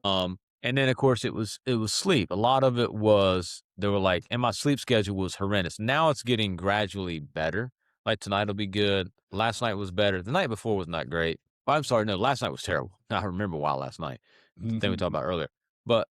[SPEAKER 4] And then of course it was sleep. A lot of it was they were like, and my sleep schedule was horrendous. Now it's getting gradually better. Like tonight will be good. Last night was better. The night before was not great. Well, I'm sorry, no, last night was terrible. I remember why last night. The thing we talked about earlier. But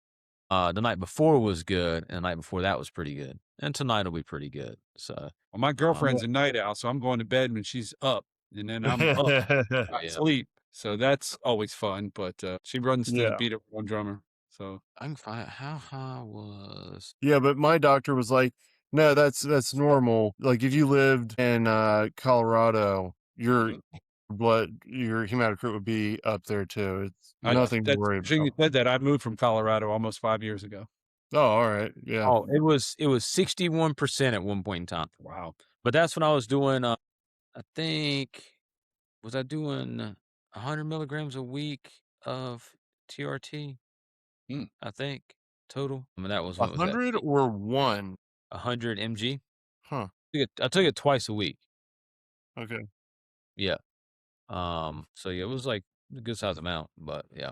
[SPEAKER 4] the night before was good, and the night before that was pretty good. And tonight will be pretty good. So
[SPEAKER 2] Well, my girlfriend's a night owl, so I'm going to bed when she's up, and then I'm up. I
[SPEAKER 4] yeah.
[SPEAKER 2] sleep. So that's always fun. But she runs to the
[SPEAKER 3] Yeah.
[SPEAKER 2] beat of one drummer. So
[SPEAKER 4] I can find how high was
[SPEAKER 3] Yeah, but my doctor was like, "No, that's normal. Like if you lived in Colorado, your hematocrit would be up there too. It's nothing to
[SPEAKER 2] that's
[SPEAKER 3] worry
[SPEAKER 2] interesting you
[SPEAKER 3] about."
[SPEAKER 2] said that. I moved from Colorado almost 5 years ago.
[SPEAKER 3] Oh, all right. Yeah.
[SPEAKER 4] Oh, it was 61% at one point in time.
[SPEAKER 2] Wow.
[SPEAKER 4] But that's when I was doing I think was I doing 100 milligrams a week of TRT,
[SPEAKER 2] Hmm.
[SPEAKER 4] I think, total. I mean that was when it was at
[SPEAKER 3] 100 or 1?
[SPEAKER 4] 100 mg.
[SPEAKER 3] Huh.
[SPEAKER 4] I took it twice a week.
[SPEAKER 3] Okay.
[SPEAKER 4] Yeah. So yeah, it was like a good size amount, but yeah.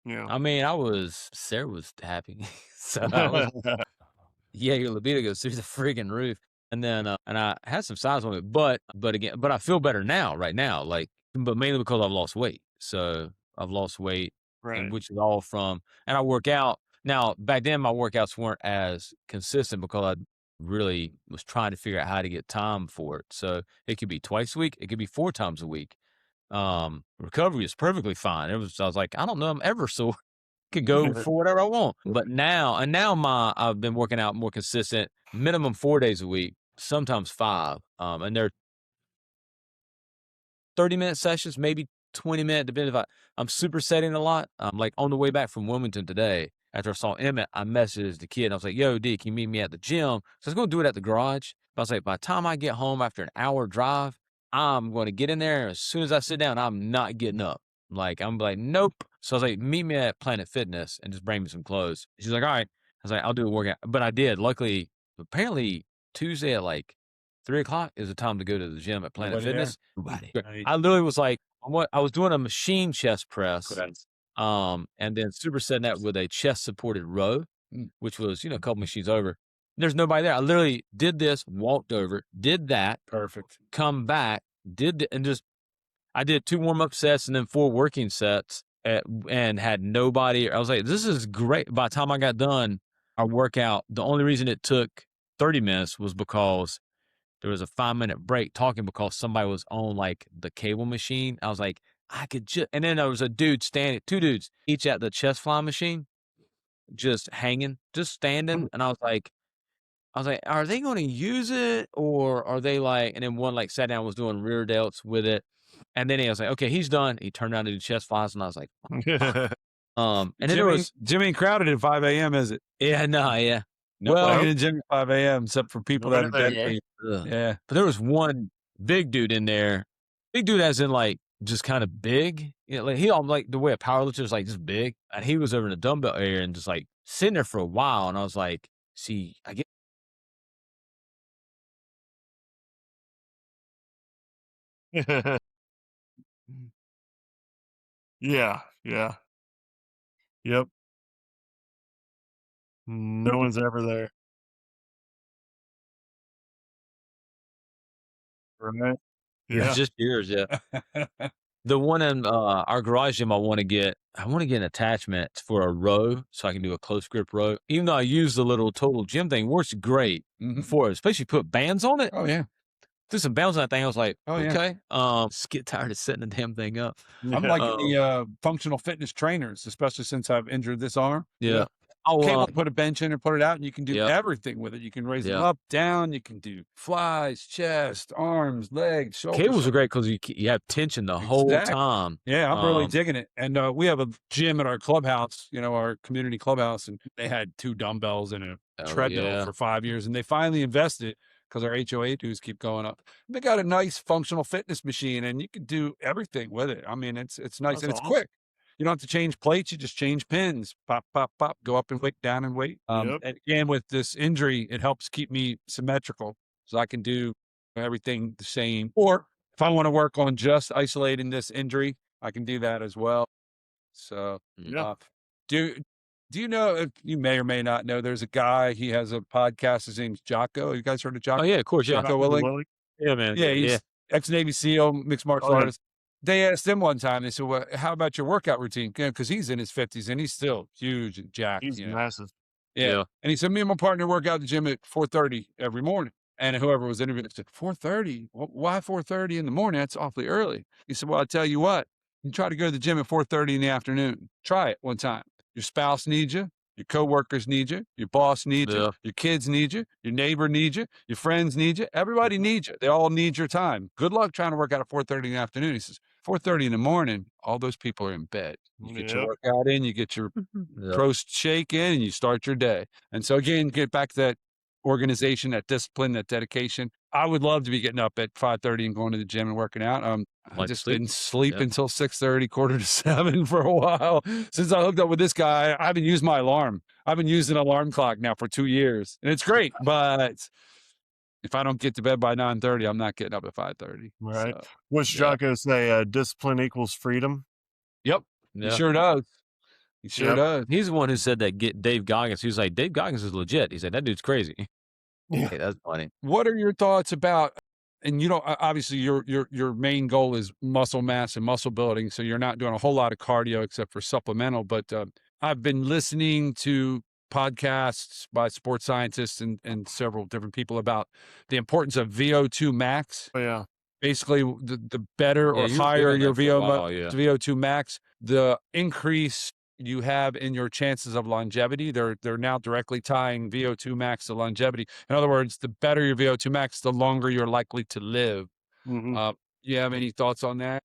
[SPEAKER 3] Yeah.
[SPEAKER 4] I mean, Sarah was happy. So I was yeah, your libido goes through the friggin' roof. And then, and I had some size on it, but I feel better now, right now, like, but mainly because I've lost weight. So I've lost weight, and which is all from, and I work out. Now, back then, my workouts weren't as consistent because I really was trying to figure out how to get time for it. So it could be twice a week. It could be 4 times a week. Recovery is perfectly fine. I was like, I don't know, I'm ever so could go for whatever I want. But now I've been working out more consistent, minimum 4 days a week, sometimes 5. And they're 30-minute sessions, maybe 20-minute, depending if I'm supersetting a lot. Like on the way back from Wilmington today, after I saw Emmett, I messaged the kid. And I was like, yo, D, can you meet me at the gym? So I was going to do it at the garage. But I was like, by the time I get home after an hour drive, I'm going to get in there. As soon as I sit down, I'm not getting up. Like, I'm like, nope. So I was like, meet me at Planet Fitness and just bring me some clothes. She's like, all right. I was like, I'll do a workout. But I did. Luckily, apparently Tuesday at like 3:00 is the time to go to the gym at Planet Fitness. I literally was like, I was doing a machine chest press, and then supersetting that with a chest supported row, which was, a couple machines over. There's nobody there. I literally did this, walked over, did that.
[SPEAKER 2] Perfect.
[SPEAKER 4] Come back, I did 2 warm-up sets and then 4 working sets and had nobody. I was like, this is great. By the time I got done, our workout, the only reason it took 30 minutes was because there was a 5-minute break talking because somebody was on like the cable machine. I was like, I could just, and then there was a dude standing, 2 dudes, each at the chest fly machine, just hanging, just standing. And I was like, are they going to use it or are they like, and then one like sat down, was doing rear delts with it. And then I was like, okay, he's done. He turned around to do chest flies. And I was like, and then there was
[SPEAKER 2] Jimmy ain't crowded at 5 a.m., is it?
[SPEAKER 4] Yeah, no, yeah.
[SPEAKER 2] Well, in the gym at 5 a.m. except for people that are dedicated.
[SPEAKER 4] Yeah. But there was one big dude in there. Big dude as in like just kind of big. Like he like the way a powerlifter is like just big. And he was over in the dumbbell area and just like sitting there for a while. And I was like, see, I get
[SPEAKER 3] Yeah. Yep. No one's ever there. Right?
[SPEAKER 4] It's just yours, yeah. The one in our garage gym, I want to get an attachment for a row so I can do a close grip row. Even though I use the little total gym thing, works great for it, especially put bands on it.
[SPEAKER 2] Oh yeah.
[SPEAKER 4] Threw some bands on that thing. I was like,
[SPEAKER 2] Oh, yeah.
[SPEAKER 4] okay. Just get tired of setting the damn thing up.
[SPEAKER 2] I'm like the functional fitness trainers, especially since I've injured this arm.
[SPEAKER 4] Yeah.
[SPEAKER 2] Cable, put a bench in or put it out, and you can do everything with it. You can raise them up, down. You can do flies, chest, arms, legs, shoulders.
[SPEAKER 4] Cables are great because you have tension the whole time.
[SPEAKER 2] Yeah, I'm really digging it. And we have a gym at our clubhouse, our community clubhouse, and they had 2 dumbbells and a treadmill for 5 years, and they finally invested because our HOA dues keep going up. They got a nice functional fitness machine, and you can do everything with it. I mean, it's nice and it's quick. You don't have to change plates. You just change pins. Pop, pop, pop. Go up and weight, down and weight. And again, with this injury, it helps keep me symmetrical so I can do everything the same. Or if I want to work on just isolating this injury, I can do that as well. So, do you know, if you may or may not know, there's a guy, he has a podcast. His name's Jocko. You guys heard of Jocko?
[SPEAKER 4] Oh, yeah, of course. Yeah.
[SPEAKER 2] Jocko Willing?
[SPEAKER 3] Yeah, man.
[SPEAKER 2] Yeah, he's ex-Navy SEAL, mixed martial artist. They asked him one time, they said, well, how about your workout routine? Because he's in his 50s and he's still huge and jacked.
[SPEAKER 3] He's massive.
[SPEAKER 2] Yeah. And he said, me and my partner work out at the gym at 4:30 every morning. And whoever was interviewed said, 4:30? Why 4:30 in the morning? That's awfully early. He said, well, I tell you what, you try to go to the gym at 4:30 in the afternoon. Try it one time. Your spouse needs you. Your coworkers need you. Your boss needs you. Your kids need you. Your neighbor needs you. Your friends need you. Everybody needs you. They all need your time. Good luck trying to work out at 4:30 in the afternoon. He says, 4:30 in the morning, all those people are in bed. You get your workout in, you get your prost shake in, and you start your day. And so again, get back to that organization, that discipline, that dedication. I would love to be getting up at 5:30 and going to the gym and working out. I just didn't sleep until 6:30, 6:45 for a while. Since I hooked up with this guy, I haven't used my alarm. I've been using an alarm clock now for 2 years, and it's great. But if I don't get to bed by 9:30, I'm not getting up at 5:30.
[SPEAKER 3] Right.
[SPEAKER 2] So,
[SPEAKER 3] What's Jocko say? Discipline equals freedom.
[SPEAKER 2] Yep. He sure does. He sure does.
[SPEAKER 4] He's the one who said that. Dave Goggins. He was like, Dave Goggins is legit. He said that dude's crazy.
[SPEAKER 3] Yeah.
[SPEAKER 4] Hey, that's funny.
[SPEAKER 2] What are your thoughts about, and you don't, obviously your main goal is muscle mass and muscle building. So you're not doing a whole lot of cardio except for supplemental, but I've been listening to podcasts by sports scientists and several different people about the importance of VO2 max.
[SPEAKER 3] Oh, yeah.
[SPEAKER 2] Basically, the better
[SPEAKER 4] Yeah,
[SPEAKER 2] or
[SPEAKER 4] you were
[SPEAKER 2] higher
[SPEAKER 4] doing
[SPEAKER 2] your
[SPEAKER 4] that for a while, yeah.
[SPEAKER 2] VO2 max, the increase you have in your chances of longevity. They're now directly tying VO2 max to longevity. In other words, the better your VO2 max, the longer you're likely to live.
[SPEAKER 3] Mhm.
[SPEAKER 2] You have any thoughts on that?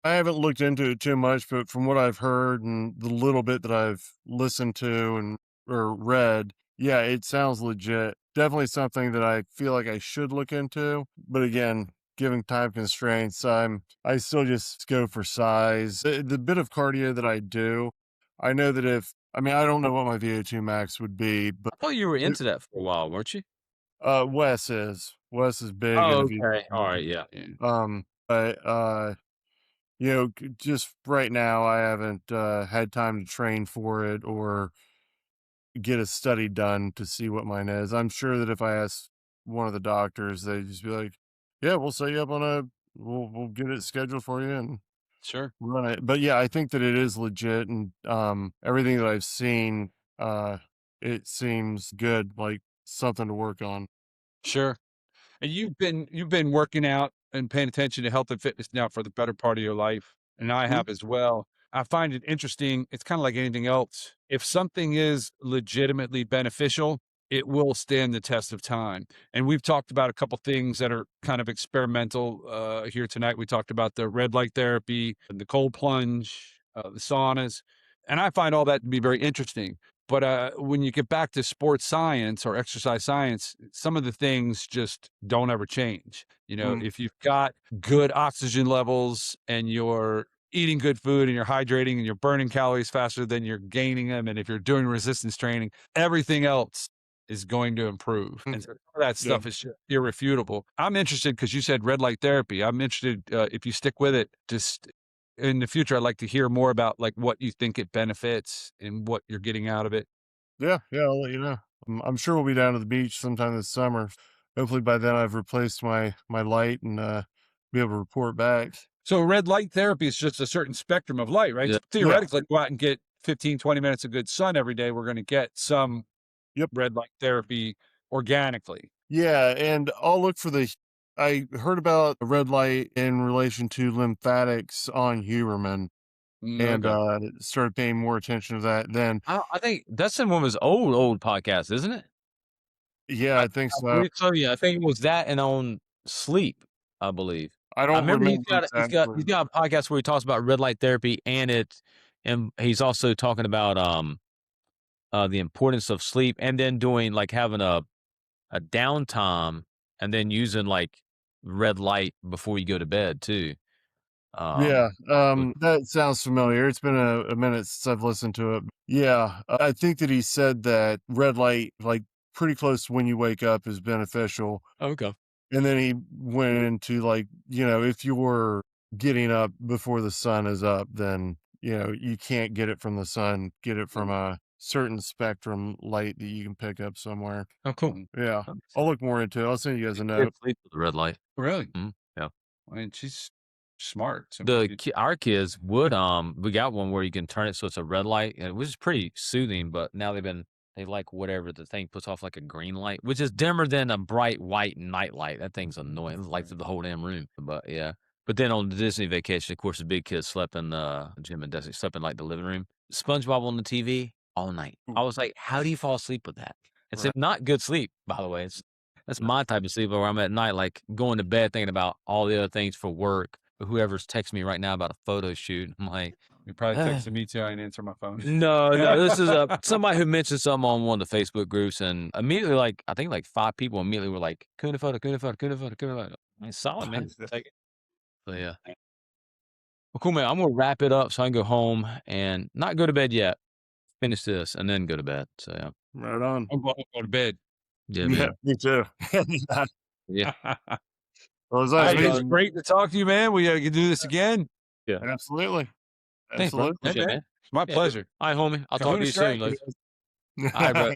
[SPEAKER 3] I haven't looked into it too much, but from what I've heard and the little bit that I've listened to and or read, yeah, it sounds legit. Definitely something that I feel like I should look into. But again, given time constraints, I still just go for size. The bit of cardio that I do, I know that I don't know what my VO2 max would be, but
[SPEAKER 4] I thought you were into that for a while, weren't you?
[SPEAKER 3] Wes is big
[SPEAKER 4] Oh,
[SPEAKER 3] into
[SPEAKER 4] okay. All
[SPEAKER 3] VO2.
[SPEAKER 4] right, yeah.
[SPEAKER 3] But just right now, I haven't had time to train for it or get a study done to see what mine is. I'm sure that if I ask one of the doctors, they'd just be like, "Yeah, we'll set you up we'll get it scheduled for you and
[SPEAKER 2] Sure.
[SPEAKER 3] run it." But yeah, I think that it is legit, and everything that I've seen, it seems good, like something to work on.
[SPEAKER 2] Sure. And you've been working out and paying attention to health and fitness now for the better part of your life, and I
[SPEAKER 3] Mhm.
[SPEAKER 2] have as well. I find it interesting. It's kind of like anything else. If something is legitimately beneficial, it will stand the test of time. And we've talked about a couple things that are kind of experimental here tonight. We talked about the red light therapy, the cold plunge, the saunas, and I find all that to be very interesting. But when you get back to sports science or exercise science, some of the things just don't ever change.
[SPEAKER 3] Mm.
[SPEAKER 2] If you've got good oxygen levels and you're eating good food and you're hydrating and you're burning calories faster than you're gaining them, and if you're doing resistance training, everything else is going to improve. And so that
[SPEAKER 3] Yeah.
[SPEAKER 2] stuff is just irrefutable. I'm interested because you said red light therapy. I'm interested if you stick with it, just in the future, I'd like to hear more about like what you think it benefits and what you're getting out of it.
[SPEAKER 3] Yeah, I'll let you know. I'm sure we'll be down to the beach sometime this summer. Hopefully by then I've replaced my light and be able to report back.
[SPEAKER 2] So red light therapy is just a certain spectrum of light, right?
[SPEAKER 4] Yeah.
[SPEAKER 2] So theoretically, go out and get 15, 20 minutes of good sun every day. We're going to get some
[SPEAKER 3] Yep.
[SPEAKER 2] red light therapy organically.
[SPEAKER 3] Yeah, and I'll look for I heard about the red light in relation to lymphatics on Huberman and
[SPEAKER 2] Okay.
[SPEAKER 3] started paying more attention to that then.
[SPEAKER 4] I think that's in one of his old podcasts, isn't it?
[SPEAKER 3] Yeah, I think
[SPEAKER 4] I
[SPEAKER 3] so.
[SPEAKER 4] believe so, yeah. I think it was that and on sleep, I believe.
[SPEAKER 3] I
[SPEAKER 4] I
[SPEAKER 3] don't
[SPEAKER 4] remember he's
[SPEAKER 3] remember
[SPEAKER 4] got
[SPEAKER 3] exactly.
[SPEAKER 4] a podcast where he talks about red light therapy and he's also talking about the importance of sleep and then doing like having a downtime and then using like red light before you go to bed too.
[SPEAKER 3] Yeah,
[SPEAKER 4] with-
[SPEAKER 3] that sounds familiar. It's been a minute since I've listened to it. Yeah, I think that he said that red light, like pretty close to when you wake up, is beneficial.
[SPEAKER 4] Okay.
[SPEAKER 3] And then he went into like, if you're getting up before the sun is up, then, you can't get it from the sun, get it from a certain spectrum light that you can pick up somewhere.
[SPEAKER 4] Oh, cool.
[SPEAKER 3] Yeah, I'll look more into it. I'll send you guys a note.
[SPEAKER 4] Sleep with the red light.
[SPEAKER 2] Really?
[SPEAKER 4] Yeah.
[SPEAKER 2] I mean, she's smart. So
[SPEAKER 4] Our kids would we got one where you can turn it so it's a red light, and which is pretty soothing. But now they like whatever the thing puts off like a green light, which is dimmer than a bright white night light. That thing's annoying. It lights up the whole damn room. But yeah. But then on the Disney vacation, of course, the big kids slept in Jim and Desi slept in like the living room. SpongeBob on the TV all night. I was like, how do you fall asleep with that? It's not good sleep, by the way. That's my type of sleep where I'm at night, like going to bed thinking about all the other things for work. Whoever's texting me right now about a photo shoot, I'm like,
[SPEAKER 2] you're probably texting me too. I didn't answer my phone.
[SPEAKER 4] no, this is somebody who mentioned something on one of the Facebook groups, and immediately, like I think like 5 people immediately were like, "Kuna photo, Kuna photo, Kuna photo, Kuna photo." I mean, solid, man. Take it. So yeah. Well, cool, man. I'm gonna wrap it up so I can go home and not go to bed yet. Finish this and then go to bed. So yeah.
[SPEAKER 3] Right on.
[SPEAKER 2] I'm going to go to bed.
[SPEAKER 4] Yeah,
[SPEAKER 3] Yeah,
[SPEAKER 4] man.
[SPEAKER 3] me too.
[SPEAKER 4] Yeah.
[SPEAKER 3] Well, it's
[SPEAKER 2] Hey,
[SPEAKER 3] nice
[SPEAKER 2] it's great to talk to you, man. We can do this again.
[SPEAKER 4] Yeah.
[SPEAKER 3] Absolutely.
[SPEAKER 4] Thanks, bro.
[SPEAKER 3] Absolutely.
[SPEAKER 4] Appreciate it, man.
[SPEAKER 2] It's my
[SPEAKER 4] Yeah.
[SPEAKER 2] pleasure.
[SPEAKER 4] All right, homie. I'll talk to
[SPEAKER 2] Kahuna
[SPEAKER 4] you soon.
[SPEAKER 2] Strength.
[SPEAKER 4] All right, bro.